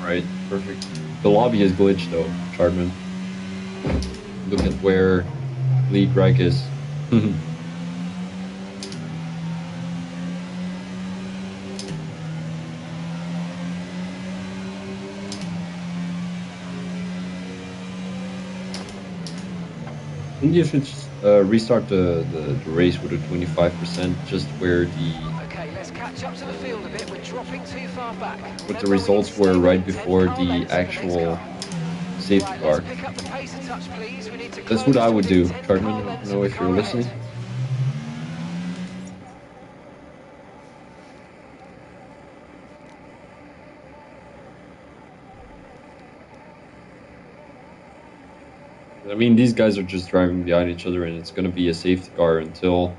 A: Right, perfect. The lobby is glitched though, Chardman. Look at where Lee Greg is. I think you should just, restart the race with a 25%, just where
B: Okay, let's catch up to the field a bit. We're dropping too far back.
A: what the results were right before the actual safety
B: Right,
A: car.
B: let's pick up the pace a touch, please. We need to
A: That's what
B: close
A: I
B: to
A: would
B: within
A: do,
B: 10
A: Chardman.
B: car
A: I don't
B: lengths
A: know
B: of the
A: if you're
B: car
A: listening.
B: ahead.
A: I mean, these guys are just driving behind each other, and it's going to be a safety car until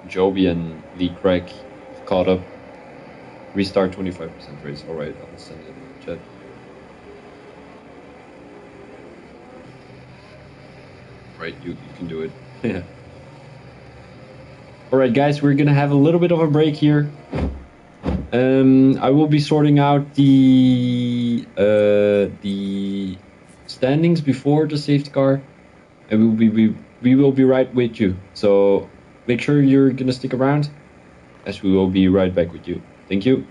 A: Joby and Lee Craig caught up. Restart 25% race. All right, I'll send it in the chat. Right, you can do it. Yeah. All right, guys, we're gonna have a little bit of a break here. I will be sorting out the standings before the safety car, and we will be right with you. So make sure you're gonna stick around, as we will be right back with you. Thank you.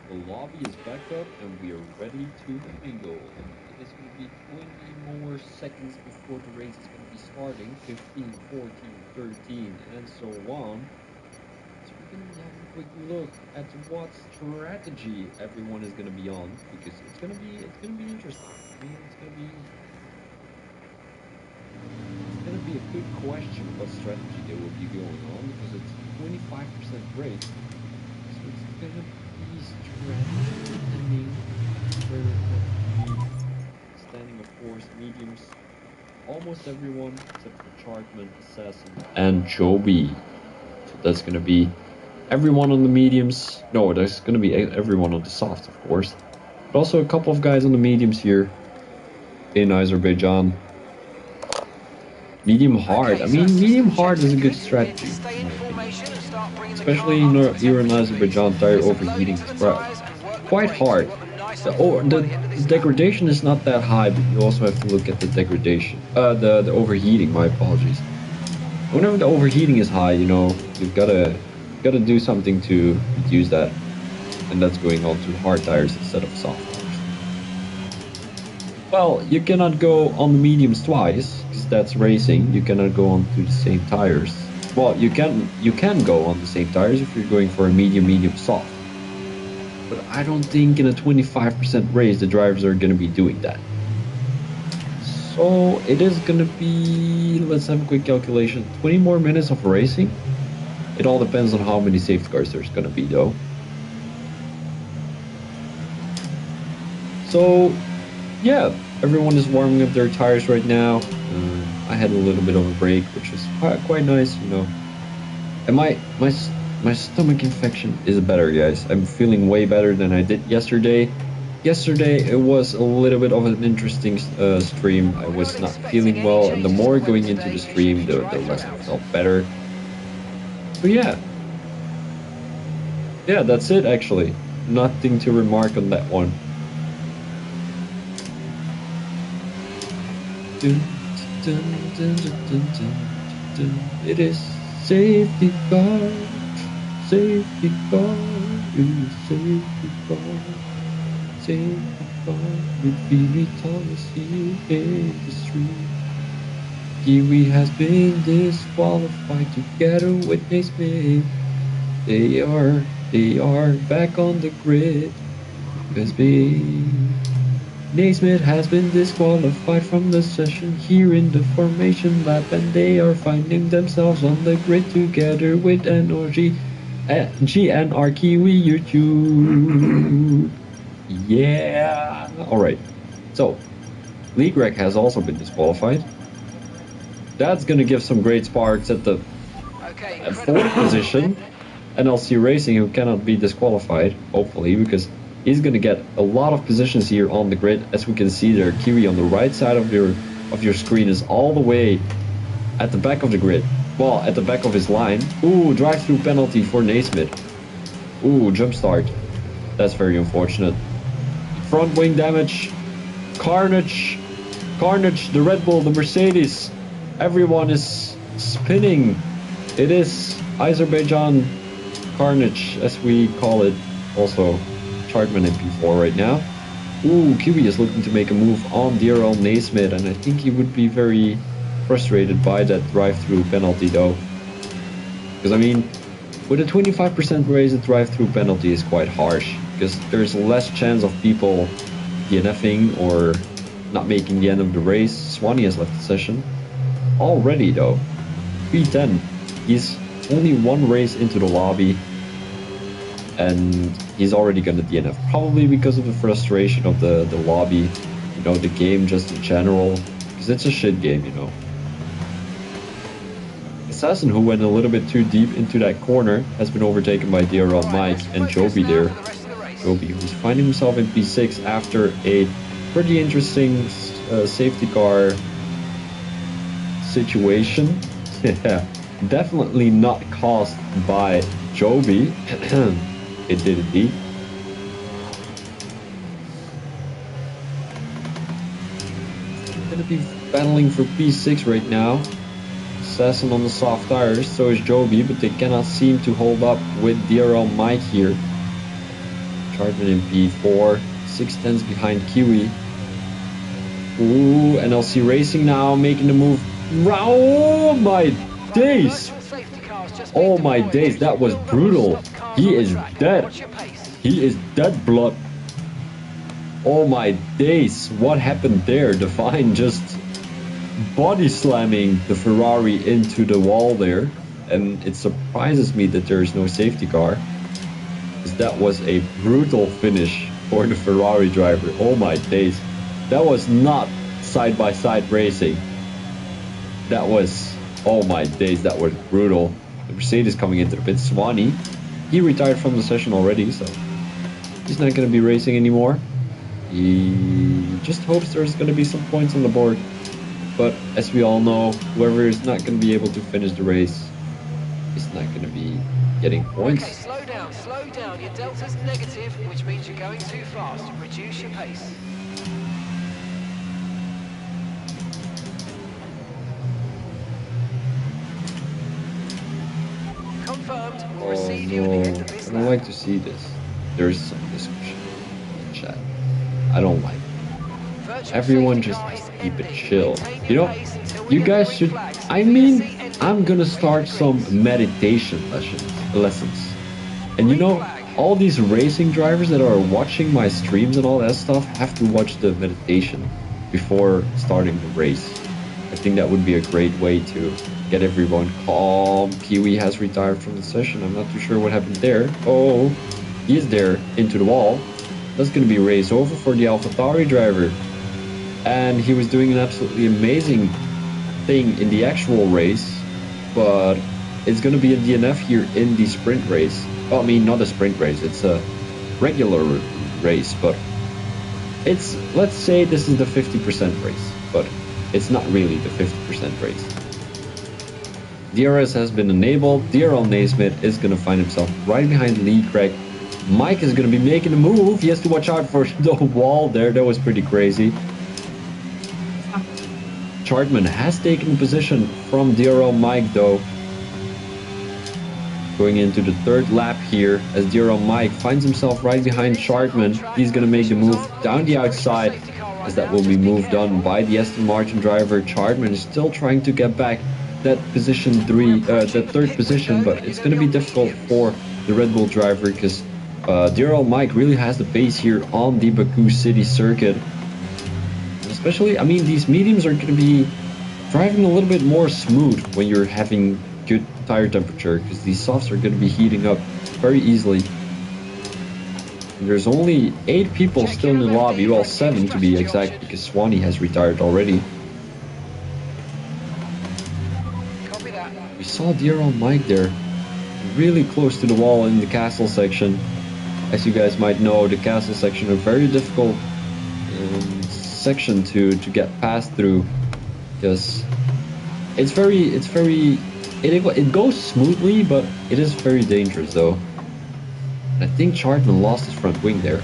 A: The lobby is back up and we are ready to mingle. It is going to be 20 more seconds before the race is going to be starting. 15, 14, 13, and so on. So we're going to have a quick look at what strategy everyone is going to be on, because it's going to be interesting. I mean, it's going to be a good question what strategy they will be going on, because it's 25% race. So it's going to strategy depending where we're going to be standing, of course. Mediums, almost everyone except for Chartman, Assassin, and Joby. So that's going to be everyone on the mediums. No, there's going to be everyone on the softs, of course, but also a couple of guys on the mediums here in Azerbaijan. Medium hard. I mean, medium hard is a good strategy, especially here in Azerbaijan. Tire overheating is quite hard. The degradation is not that high, but you also have to look at the degradation. The overheating. My apologies. Whenever the overheating is high, you know, you've gotta do something to reduce that, and that's going on to hard tires instead of soft tires. Well, you cannot go on the mediums twice, because that's racing. You cannot go on to the same tires. Well, you can go on the same tires if you're going for a medium soft. But I don't think in a 25% race the drivers are going to be doing that. So it is going to be, let's have a quick calculation, 20 more minutes of racing. It all depends on how many safety cars there's going to be though. So yeah, everyone is warming up their tires right now. I had a little bit of a break, which was quite nice, you know. And my stomach infection is better, guys. I'm feeling way better than I did yesterday. Yesterday it was a little bit of an interesting stream. I was not feeling well, and the more going into the stream, the less I felt better. But yeah, that's it actually. Nothing to remark on that one. It is safety car, safety car, safety car, safety car with Billy Thomas here in the street. Kiwi has been disqualified together with Naismith. They are back on the grid because Naismith has been disqualified from the session here in the formation lap, and they are finding themselves on the grid together with NRG, GNR Kiwi YouTube. Yeah. Alright. So, League Rec has also been disqualified. That's gonna give some great sparks at the fourth position. NLC Racing, who cannot be disqualified, hopefully, because he's gonna get a lot of positions here on the grid. As we can see there, Kiwi on the right side of your screen is all the way at the back of the grid. Well, at the back of his line. Ooh, drive-through penalty for Naismith. Ooh, jump start. That's very unfortunate. Front wing damage. Carnage. Carnage, the Red Bull, the Mercedes. Everyone is spinning. It is Azerbaijan Carnage, as we call it. Also, Chartman in P4 right now. Ooh, Kiwi is looking to make a move on dear old Naismith, and I think he would be very frustrated by that drive-through penalty though. Because I mean, with a 25% race, a drive-through penalty is quite harsh. Because there's less chance of people DNFing or not making the end of the race. Swanee has left the session. Already though. P10. He's only one race into the lobby. And he's already gonna DNF. Probably because of the frustration of the lobby. You know, the game just in general. Because it's a shit game, you know. Assassin, who went a little bit too deep into that corner, has been overtaken by DRL Mike and Joby there. Joby, who's finding himself in P6 after a pretty interesting safety car situation. Yeah, definitely not caused by Joby. It did indeed. We're gonna be battling for P6 right now. Assassin on the soft tires, so is Joby, but they cannot seem to hold up with DRL Mike here. Chartman in P4, 6/10s behind Kiwi. Ooh, NLC Racing now making the move. Oh my days! Oh my days, that was brutal. He is dead. He is dead blood. Oh my days, what happened there? Divine just body slamming the Ferrari into the wall there. And it surprises me that there is no safety car. Because that was a brutal finish for the Ferrari driver. Oh my days. That was not side-by-side racing. That was, oh my days, that was brutal. The Mercedes coming into the pit. Swanee, he retired from the session already, so he's not going to be racing anymore. He just hopes there's going to be some points on the board. But as we all know, whoever is not going to be able to finish the race is not going to be getting points.
B: Okay, slow down. Your delta's negative, which means you're going too fast. Reduce your pace. Confirmed. We'll receive you at the end of this
A: I don't like to see this. There's some discussion in chat. I don't like it. Everyone just keep it chill. You know, you guys should, I mean, I'm gonna start some meditation lessons. And you know, all these racing drivers that are watching my streams and all that stuff have to watch the meditation before starting the race. I think that would be a great way to get everyone calm. Kiwi has retired from the session. I'm not too sure what happened there. Oh, he is there into the wall. That's gonna be race over for the AlphaTauri driver. And he was doing an absolutely amazing thing in the actual race, but it's going to be a DNF here in the sprint race. Well, I mean, not a sprint race, it's a regular race, but it's, let's say this is the 50% race, but it's not really the 50% race. DRS has been enabled. DRL Naismith is going to find himself right behind Lee Craig. Mike is going to be making a move. He has to watch out for the wall there. That was pretty crazy. Chartman has taken position from DRL Mike though. Going into the third lap here as DRL Mike finds himself right behind Chartman. He's going to make the move down the outside as that will be moved on by the Aston Martin driver. Chartman is still trying to get back that position that third position, but it's going to be difficult for the Red Bull driver because DRL Mike really has the pace here on the Baku City circuit. Especially, I mean, these mediums are going to be driving a little bit more smooth when you're having good tire temperature, because these softs are going to be heating up very easily. And there's only 8 people still in the lobby, well 7 to be exact, because Swanee has retired already. We saw DRL Mike there, really close to the wall in the castle section. As you guys might know, the castle section is very difficult section to get past through, because it goes smoothly, but it is very dangerous though. I think Chartman lost his front wing there.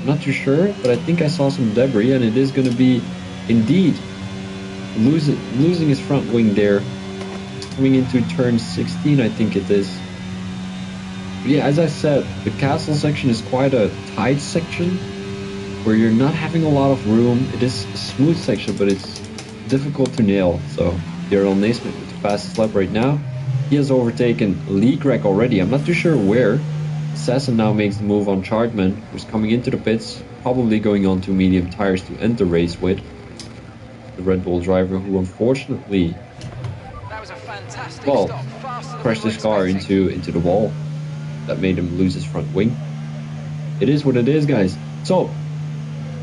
A: I'm not too sure, but I think I saw some debris, and it is going to be indeed losing his front wing there, coming into turn 16, I think it is. But yeah, as I said, the castle section is quite a tight section where you're not having a lot of room. It is a smooth section, but it's difficult to nail. So Daryl Naismith with the fastest lap right now. He has overtaken Lee Gregg already. I'm not too sure where. Assassin now makes the move on Chartman, who's coming into the pits, probably going on to medium tires to end the race with. The Red Bull driver who unfortunately,
B: That was a fantastic
A: well,
B: stop, faster than
A: crashed
B: we
A: his
B: were
A: car
B: expecting.
A: into the wall. That made him lose his front wing. It is what it is, guys. So,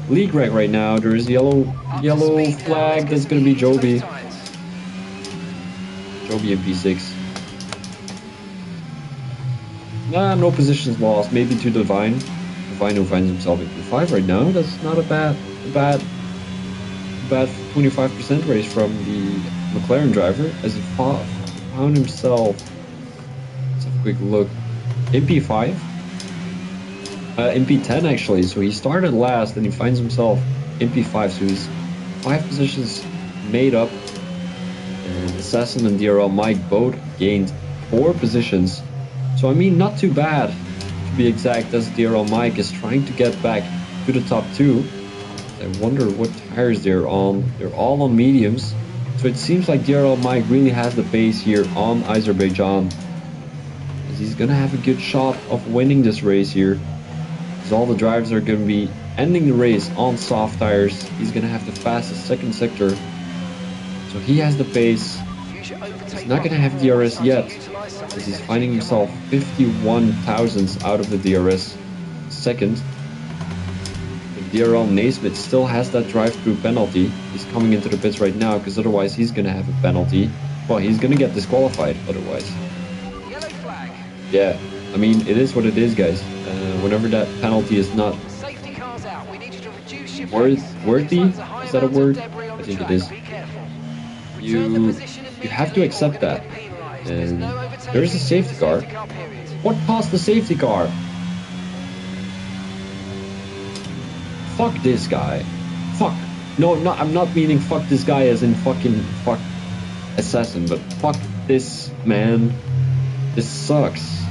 A: Lee Gregg right now, there's yellow
B: Up to speed now,
A: flag,
B: let's
A: that's
B: get
A: going to be
B: some heat into
A: Joby.
B: those tyres.
A: Joby in P6. Nah, no positions lost. Maybe to Divine. Divine who finds himself in P5 right now. That's not a bad 25% race from the McLaren driver as he found himself. Let's have a quick look. In P5. In P10 actually. So he started last and he finds himself in P5. So he's 5 positions made up. And Assassin and DRL Mike both gained 4 positions. So I mean, not too bad, to be exact, as DRL Mike is trying to get back to the top 2. I wonder what tires they're on. They're all on mediums. So it seems like DRL Mike really has the pace here on Azerbaijan. As he's gonna have a good shot of winning this race here. As all the drivers are gonna be ending the race on soft tires. He's gonna have the fastest second sector. So he has the pace. He's not gonna have DRS yet, as he's finding himself 51 thousandths out of the DRS second. But DRL Naismith still has that drive-through penalty. He's coming into the pits right now, because otherwise he's gonna have a penalty. Well, he's gonna get disqualified otherwise.
B: Yellow flag.
A: Yeah, I mean, it is what it is, guys. Whenever that penalty is not
B: Safety cars out. We need you to reduce your
A: worthy,
B: pace.
A: is that a word? I think it is.
B: Be careful.
A: You have to accept that. And there is a safety car. What caused the safety car? Fuck this guy. Fuck. No, I'm not meaning fuck this guy as in fucking fuck Assassin, but fuck this man. This sucks.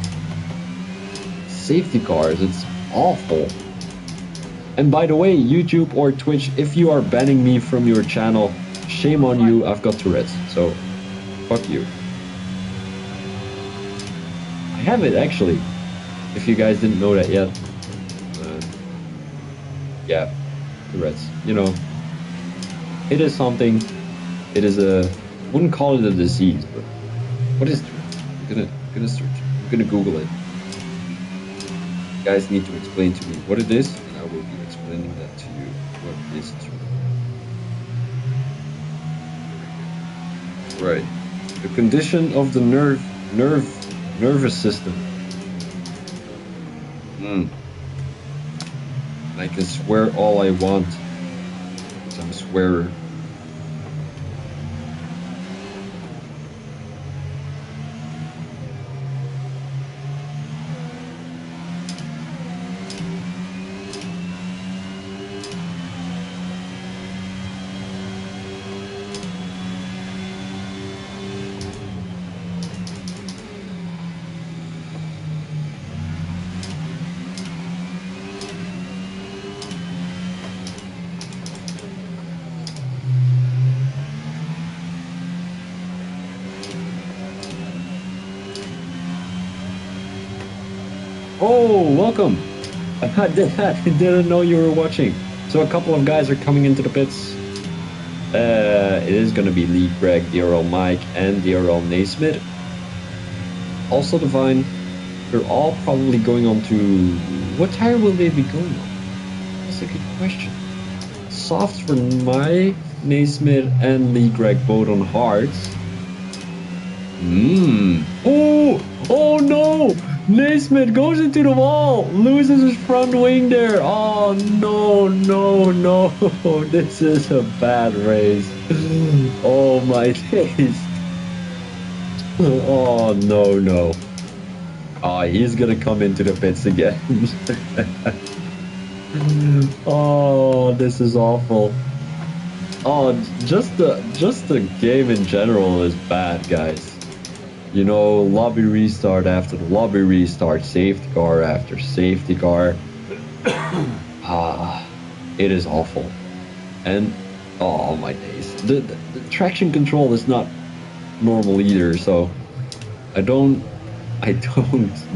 A: Safety cars, it's awful. And by the way, YouTube or Twitch, if you are banning me from your channel, shame on you, I've got Tourette's, so fuck you. I have it actually, if you guys didn't know that yet. Yeah, Tourette's, you know, it is something, it is a, wouldn't call it a disease, but what is Tourette's? I'm gonna search, I'm gonna Google it. You guys need to explain to me what it is, and I will be explaining that to you, what is Tourette's. Right, the condition of the nervous system. I can swear all I want, because I'm a swearer. Oh, welcome! I didn't know you were watching. So a couple of guys are coming into the pits. It is going to be Lee Gregg, DRL Mike, and DRL Naismith. Also Divine. They're all probably going on to... What tire will they be going on? That's a good question. Softs for my Naismith and Lee Gregg both on hards. Oh no! Naismith goes into the wall, loses his front wing there. Oh no. This is a bad race. Oh my days. Oh no. Oh, he's gonna come into the pits again. Oh, this is awful. Oh, just the game in general is bad, guys. You know, lobby restart after the lobby restart, safety car after safety car. It is awful. And Oh my days. The traction control is not normal either, so I don't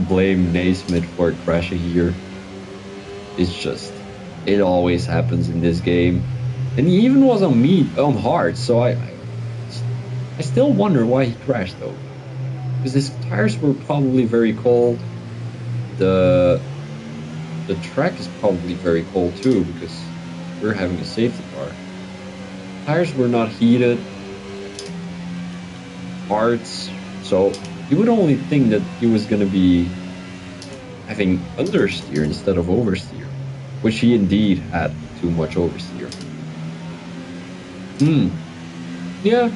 A: blame Naismith for crashing here. It's just it always happens in this game. And he even was on hard, so I still wonder why he crashed though. Because his tires were probably very cold. The track is probably very cold too, because we're having a safety car. Tires were not heated. Parts, so you would only think that he was going to be having understeer instead of oversteer, which he indeed had too much oversteer. Yeah,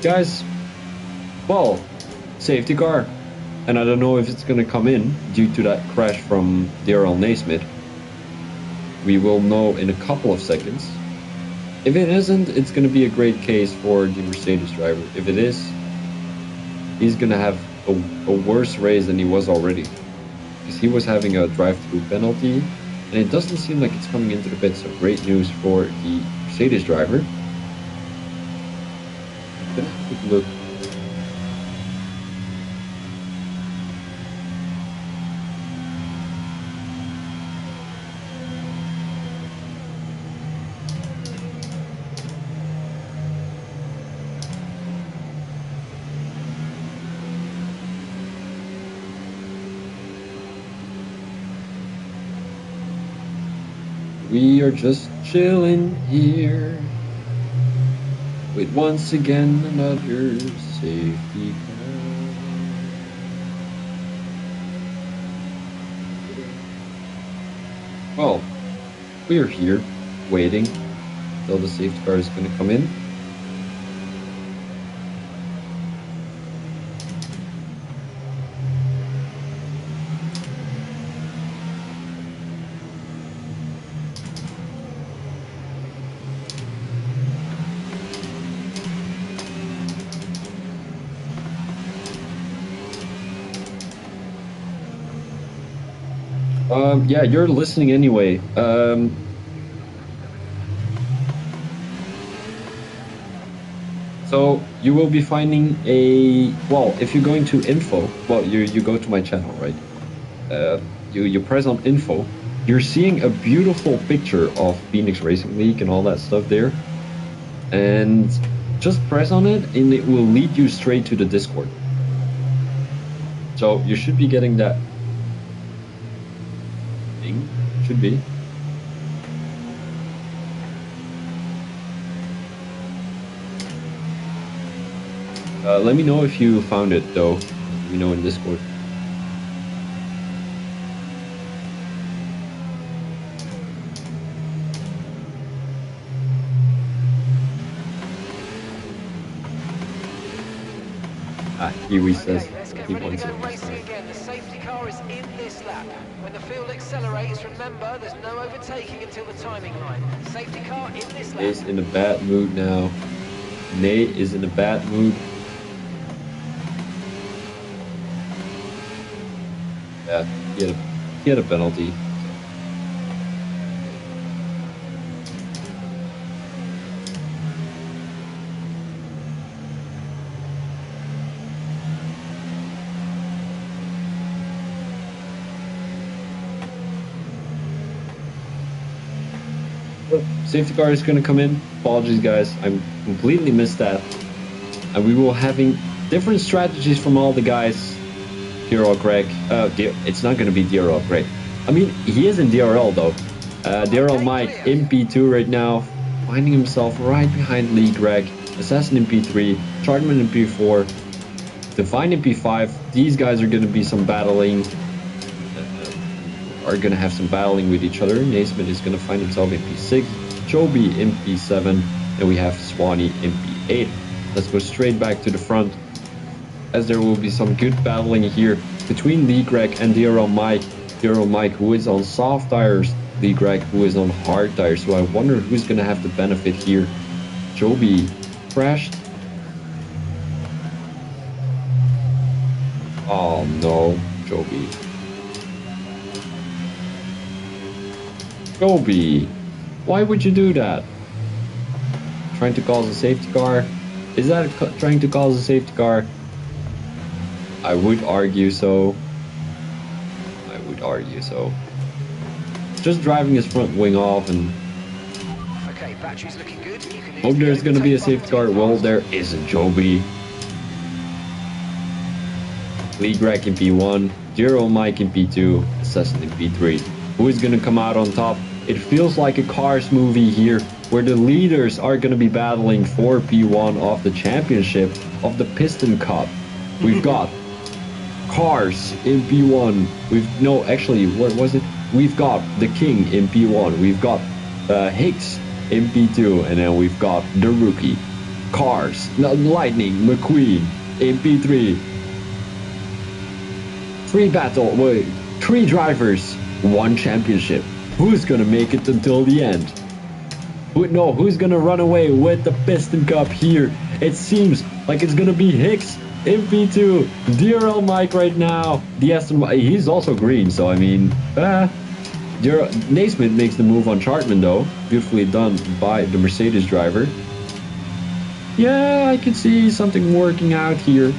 A: guys, well, safety car, and I don't know if it's going to come in due to that crash from Daryl Naismith. We will know in a couple of seconds. If it isn't, it's going to be a great case for the Mercedes driver. If it is, he's going to have a worse race than he was already. Because he was having a drive-through penalty, and it doesn't seem like it's coming into the pit, so great news for the Mercedes driver. I'm going to have a quick look. We are just chilling here with once again another safety car. Well, we are here waiting until the safety car is going to come in. Yeah, you're listening anyway. So you will be finding well, if you're going to info, well, you go to my channel, right? You press on info, you're seeing a beautiful picture of Phoenix Racing League and all that stuff there. And just press on it and it will lead you straight to the Discord. So you should be getting that thing, should be. Let me know if you found it though, let me know in Discord. Kiwi says
B: let's get
A: he
B: ready
A: wants
B: to go
A: it.
B: racing again. The safety car is in this lap. When the field accelerates, remember there's no overtaking until the timing line. Safety car in this lap.
A: Is in a bad mood now. Nate is in a bad mood. Yeah, he had a penalty. Safety car is going to come in. Apologies, guys. I completely missed that. And we will having different strategies from all the guys. DRL Greg. It's not going to be DRL Greg. I mean, he is in DRL though. DRL Mike in P2 right now, finding himself right behind Lee Greg. Assassin in P3, Chartman in P4, Divine in P5. These guys are going to be some battling. Are going to have some battling with each other. Naismith is going to find himself in P6, Joby in P7, and we have Swanee in P8. Let's go straight back to the front, as there will be some good battling here between Lee Greg and DRL Mike. DRL Mike, who is on soft tires, Lee Greg, who is on hard tires. So I wonder who's going to have the benefit here. Joby crashed. Oh no, Joby. Joby, why would you do that? trying to cause a safety car? Is that trying to cause a safety car? I would argue so. I would argue so. Just driving his front wing off and...
B: Okay, battery's looking good. You can
A: Oh, there's going to be a safety car. Well, there is a Joby. Lee Greg in P1. Zero Mike in P2. Assassin in P3. Who is going to come out on top? It feels like a Cars movie here, where the leaders are going to be battling for P1 of the championship of the Piston Cup. We've got Cars in P1. What was it? We've got the King in P1. We've got Hicks in P2, and then we've got the rookie Cars, Lightning McQueen in P3. Three drivers, one championship. Who's gonna make it until the end? Who's gonna run away with the Piston Cup here? It seems like it's gonna be Hicks in P2. DRL Mike right now. The Aston, he's also green, so I mean, Naismith makes the move on Chartman though. Beautifully done by the Mercedes driver. Yeah, I can see something working out here.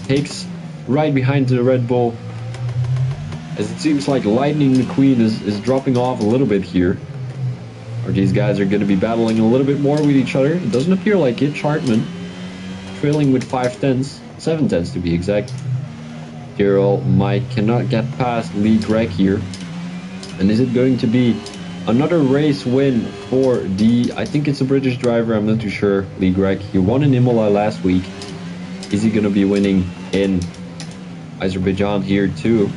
A: Hicks right behind the Red Bull. As it seems like Lightning McQueen is dropping off a little bit here. Or these guys are going to be battling a little bit more with each other. It doesn't appear like it. Chartman trailing with 7 tenths to be exact. Daryl Mike cannot get past Lee Greg here. And is it going to be another race win for I think it's a British driver, I'm not too sure, Lee Greg. He won in Imola last week. Is he going to be winning in Azerbaijan here too?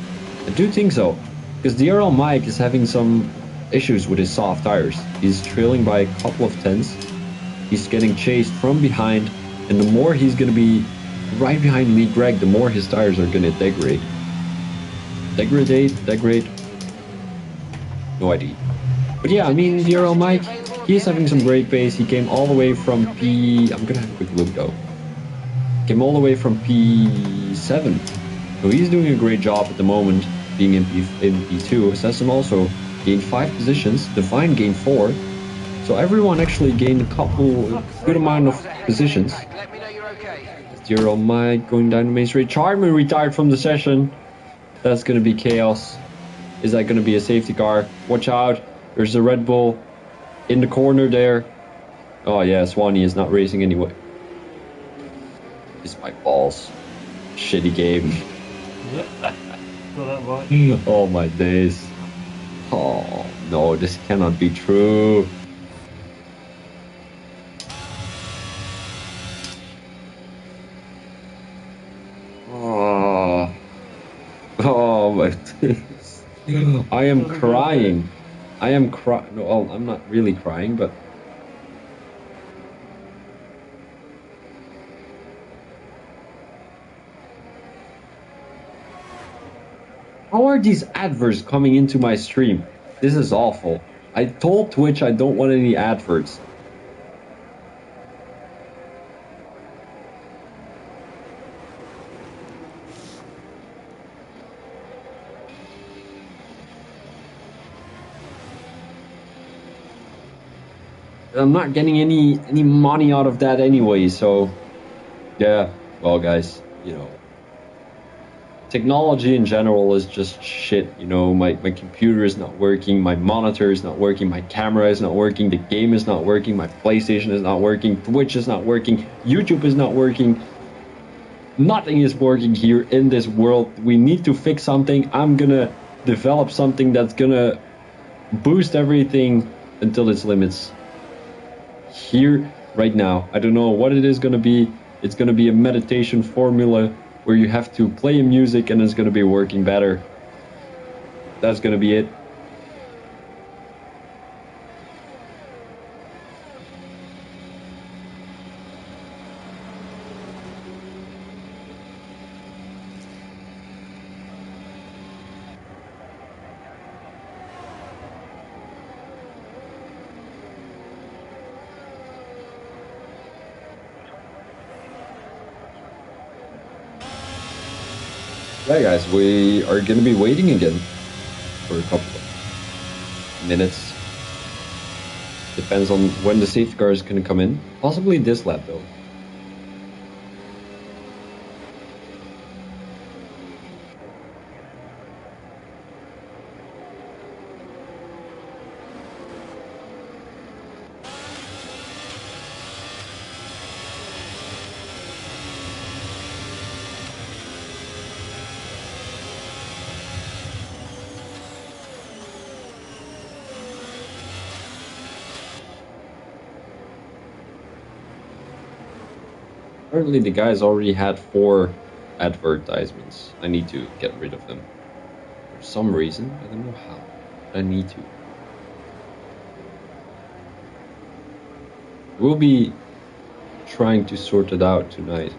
A: I do think so, because DRL Mike is having some issues with his soft tires. He's trailing by a couple of tenths. He's getting chased from behind, and the more he's going to be right behind Lee Greg, the more his tires are going to degrade. Degrade? No idea. But yeah, I mean, DRL Mike, he's having some great pace. He came all the way from I'm going to have a quick look though. Came all the way from P7. So he's doing a great job at the moment, being in P2. Assassin also gained 5 positions. Divine gained 4. So everyone actually gained a good amount of positions. Zero Mike going down the main straight. Chartman retired from the session. That's going to be chaos. Is that going to be a safety car? Watch out. There's a Red Bull in the corner there. Oh yeah, Swanee is not racing anyway. It's my balls. Shitty game. Oh my days. Oh no, this cannot be true. Oh my days. I am crying. No, well, I'm not really crying, but how are these adverts coming into my stream? This is awful. I told Twitch I don't want any adverts. I'm not getting any money out of that anyway, so yeah, well guys, you know, technology in general is just shit, you know. My computer is not working, my monitor is not working, my camera is not working, the game is not working, my PlayStation is not working, Twitch is not working, YouTube is not working. Nothing is working here in this world. We need to fix something. I'm gonna develop something that's gonna boost everything until its limits. Here, right now. I don't know what it is gonna be. It's gonna be a meditation formula where you have to play music and it's gonna be working better. That's gonna be it. Yeah, guys, we are going to be waiting again for a couple of minutes. Depends on when the safety car is going to come in. Possibly this lap though. Apparently the guys already had 4 advertisements. I need to get rid of them. For some reason, I don't know how, but I need to. We'll be trying to sort it out tonight.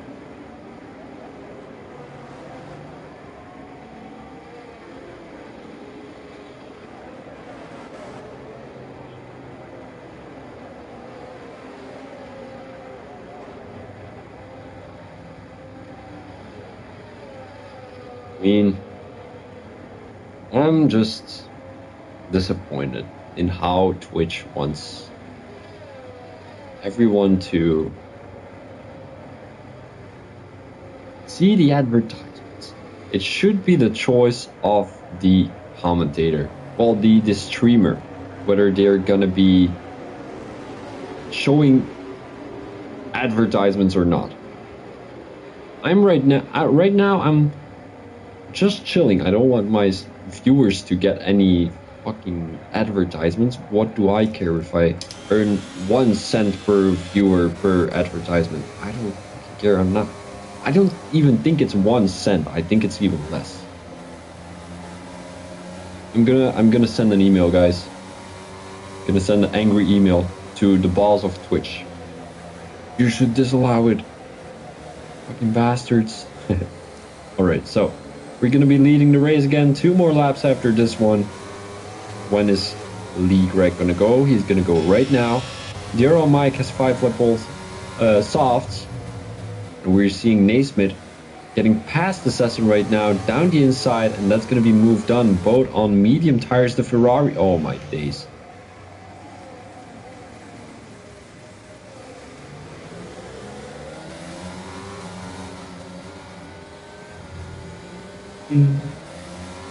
A: I mean, I'm just disappointed in how Twitch wants everyone to see the advertisements. It should be the choice of the commentator, well, the streamer, whether they're gonna be showing advertisements or not. Right now I'm just chilling. I don't want my viewers to get any fucking advertisements. What do I care if I earn 1 cent per viewer per advertisement? I don't care. I don't even think it's 1 cent. I think it's even less. I'm gonna send an email, guys. I'm gonna send an angry email to the boss of Twitch. You should disallow it. Fucking bastards. Alright, so we're gonna be leading the race again. 2 more laps after this one. When is Lee Greg gonna go? He's gonna go right now. The Euro Mike has 5 lap softs. And we're seeing Naismith getting past the Session right now, down the inside, and that's gonna be moved on both on medium tires. The Ferrari. Oh my days.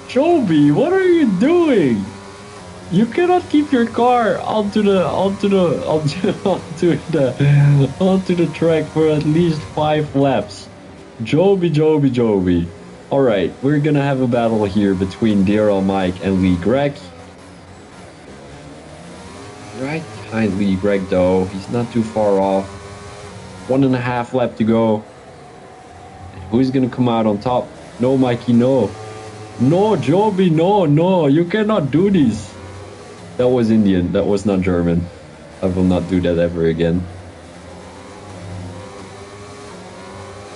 A: Joby, what are you doing? You cannot keep your car onto the track for at least 5 laps. Joby. Alright, we're gonna have a battle here between Daryl Mike and Lee Greg. Right behind Lee Greg though, he's not too far off. 1.5 lap to go. And who's gonna come out on top? No, Mikey, no. No, Joby, no, you cannot do this. That was Indian, that was not German. I will not do that ever again.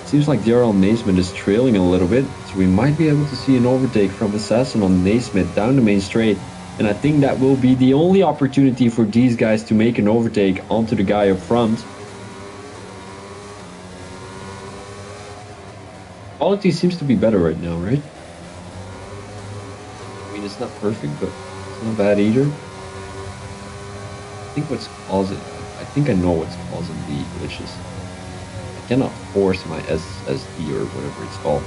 A: Seems like Daryl Naismith is trailing a little bit, so we might be able to see an overtake from Assassin on Naismith down the main straight. And I think that will be the only opportunity for these guys to make an overtake onto the guy up front. Quality seems to be better right now, right? I mean, it's not perfect, but it's not bad either. I think I know what's causing the glitches. I cannot force my SSD or whatever it's called.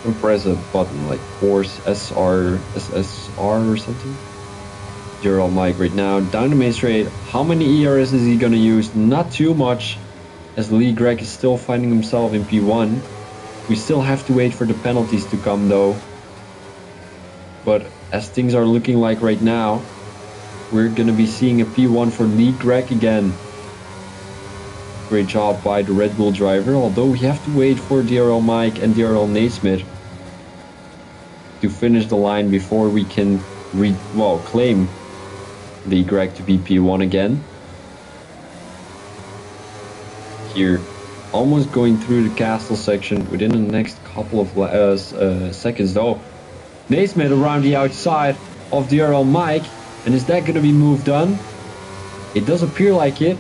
A: And press a button like force SSR or something. Gerald Mike right now down the main straight. How many ERS is he gonna use? Not too much, as Lee Greg is still finding himself in P1. We still have to wait for the penalties to come though. But as things are looking like right now, we're gonna be seeing a P1 for Lee Greg again. Great job by the Red Bull driver, although we have to wait for DRL Mike and DRL Naismith to finish the line before we can claim Lee Greg to be P1 again. Here, almost going through the castle section within the next couple of seconds though. Naismith around the outside of DRL Mike, and is that gonna be moved on? It does appear like it.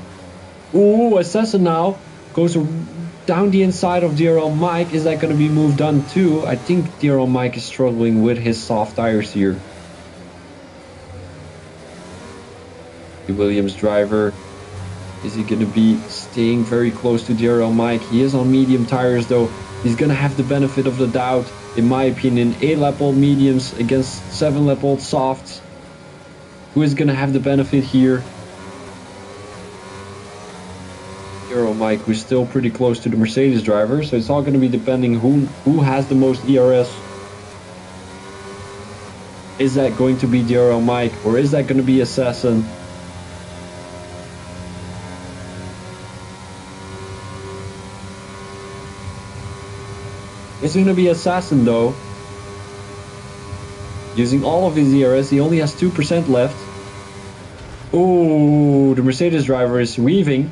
A: Ooh, Assassin now goes down the inside of DRL Mike. Is that going to be moved on too? I think DRL Mike is struggling with his soft tires here. The Williams driver, is he going to be staying very close to DRL Mike? He is on medium tires though. He's going to have the benefit of the doubt, in my opinion. 8-lap-old mediums against 7-lap-old softs. Who is going to have the benefit here? DRL Mike, who's still pretty close to the Mercedes driver, so it's all going to be depending who has the most ERS. Is that going to be DRL Mike, or is that going to be Assassin? It's going to be Assassin though. Using all of his ERS, he only has 2% left. Oh, the Mercedes driver is weaving.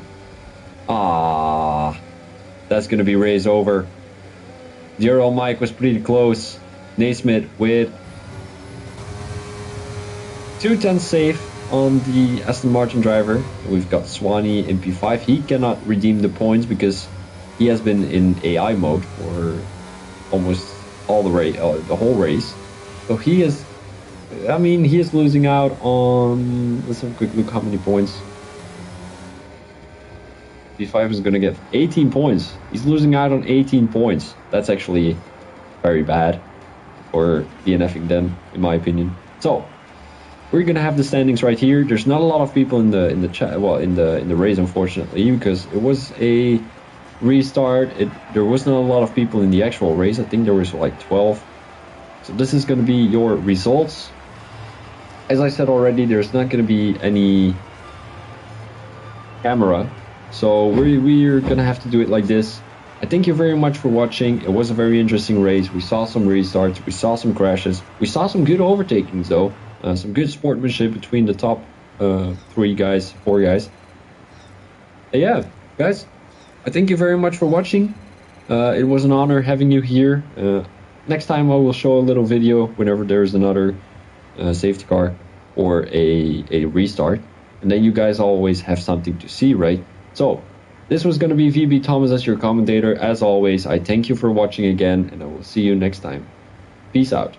A: Ah, that's going to be race over. DRL Mike was pretty close. Naismith with 2/10 safe on the Aston Martin driver. We've got Swanee in P5. He cannot redeem the points because he has been in AI mode for almost all the whole race. So he is, I mean, he is losing out on, let's have a quick look how many points. P5 is going to get 18 points. He's losing out on 18 points. That's actually very bad for DNFing them, in my opinion. So we're going to have the standings right here. There's not a lot of people in the chat, well, in the race, unfortunately, because it was a restart. There wasn't a lot of people in the actual race. I think there was like 12. So this is going to be your results. As I said already, there's not going to be any camera, so we're going to have to do it like this. I thank you very much for watching. It was a very interesting race. We saw some restarts, we saw some crashes, we saw some good overtakings though, some good sportsmanship between the top 4 guys. Yeah, guys, I thank you very much for watching. It was an honor having you here. Next time I will show a little video whenever there's another safety car or a restart, and then you guys always have something to see, right? So this was going to be VB Thomas as your commentator. As always, I thank you for watching again, and I will see you next time. Peace out.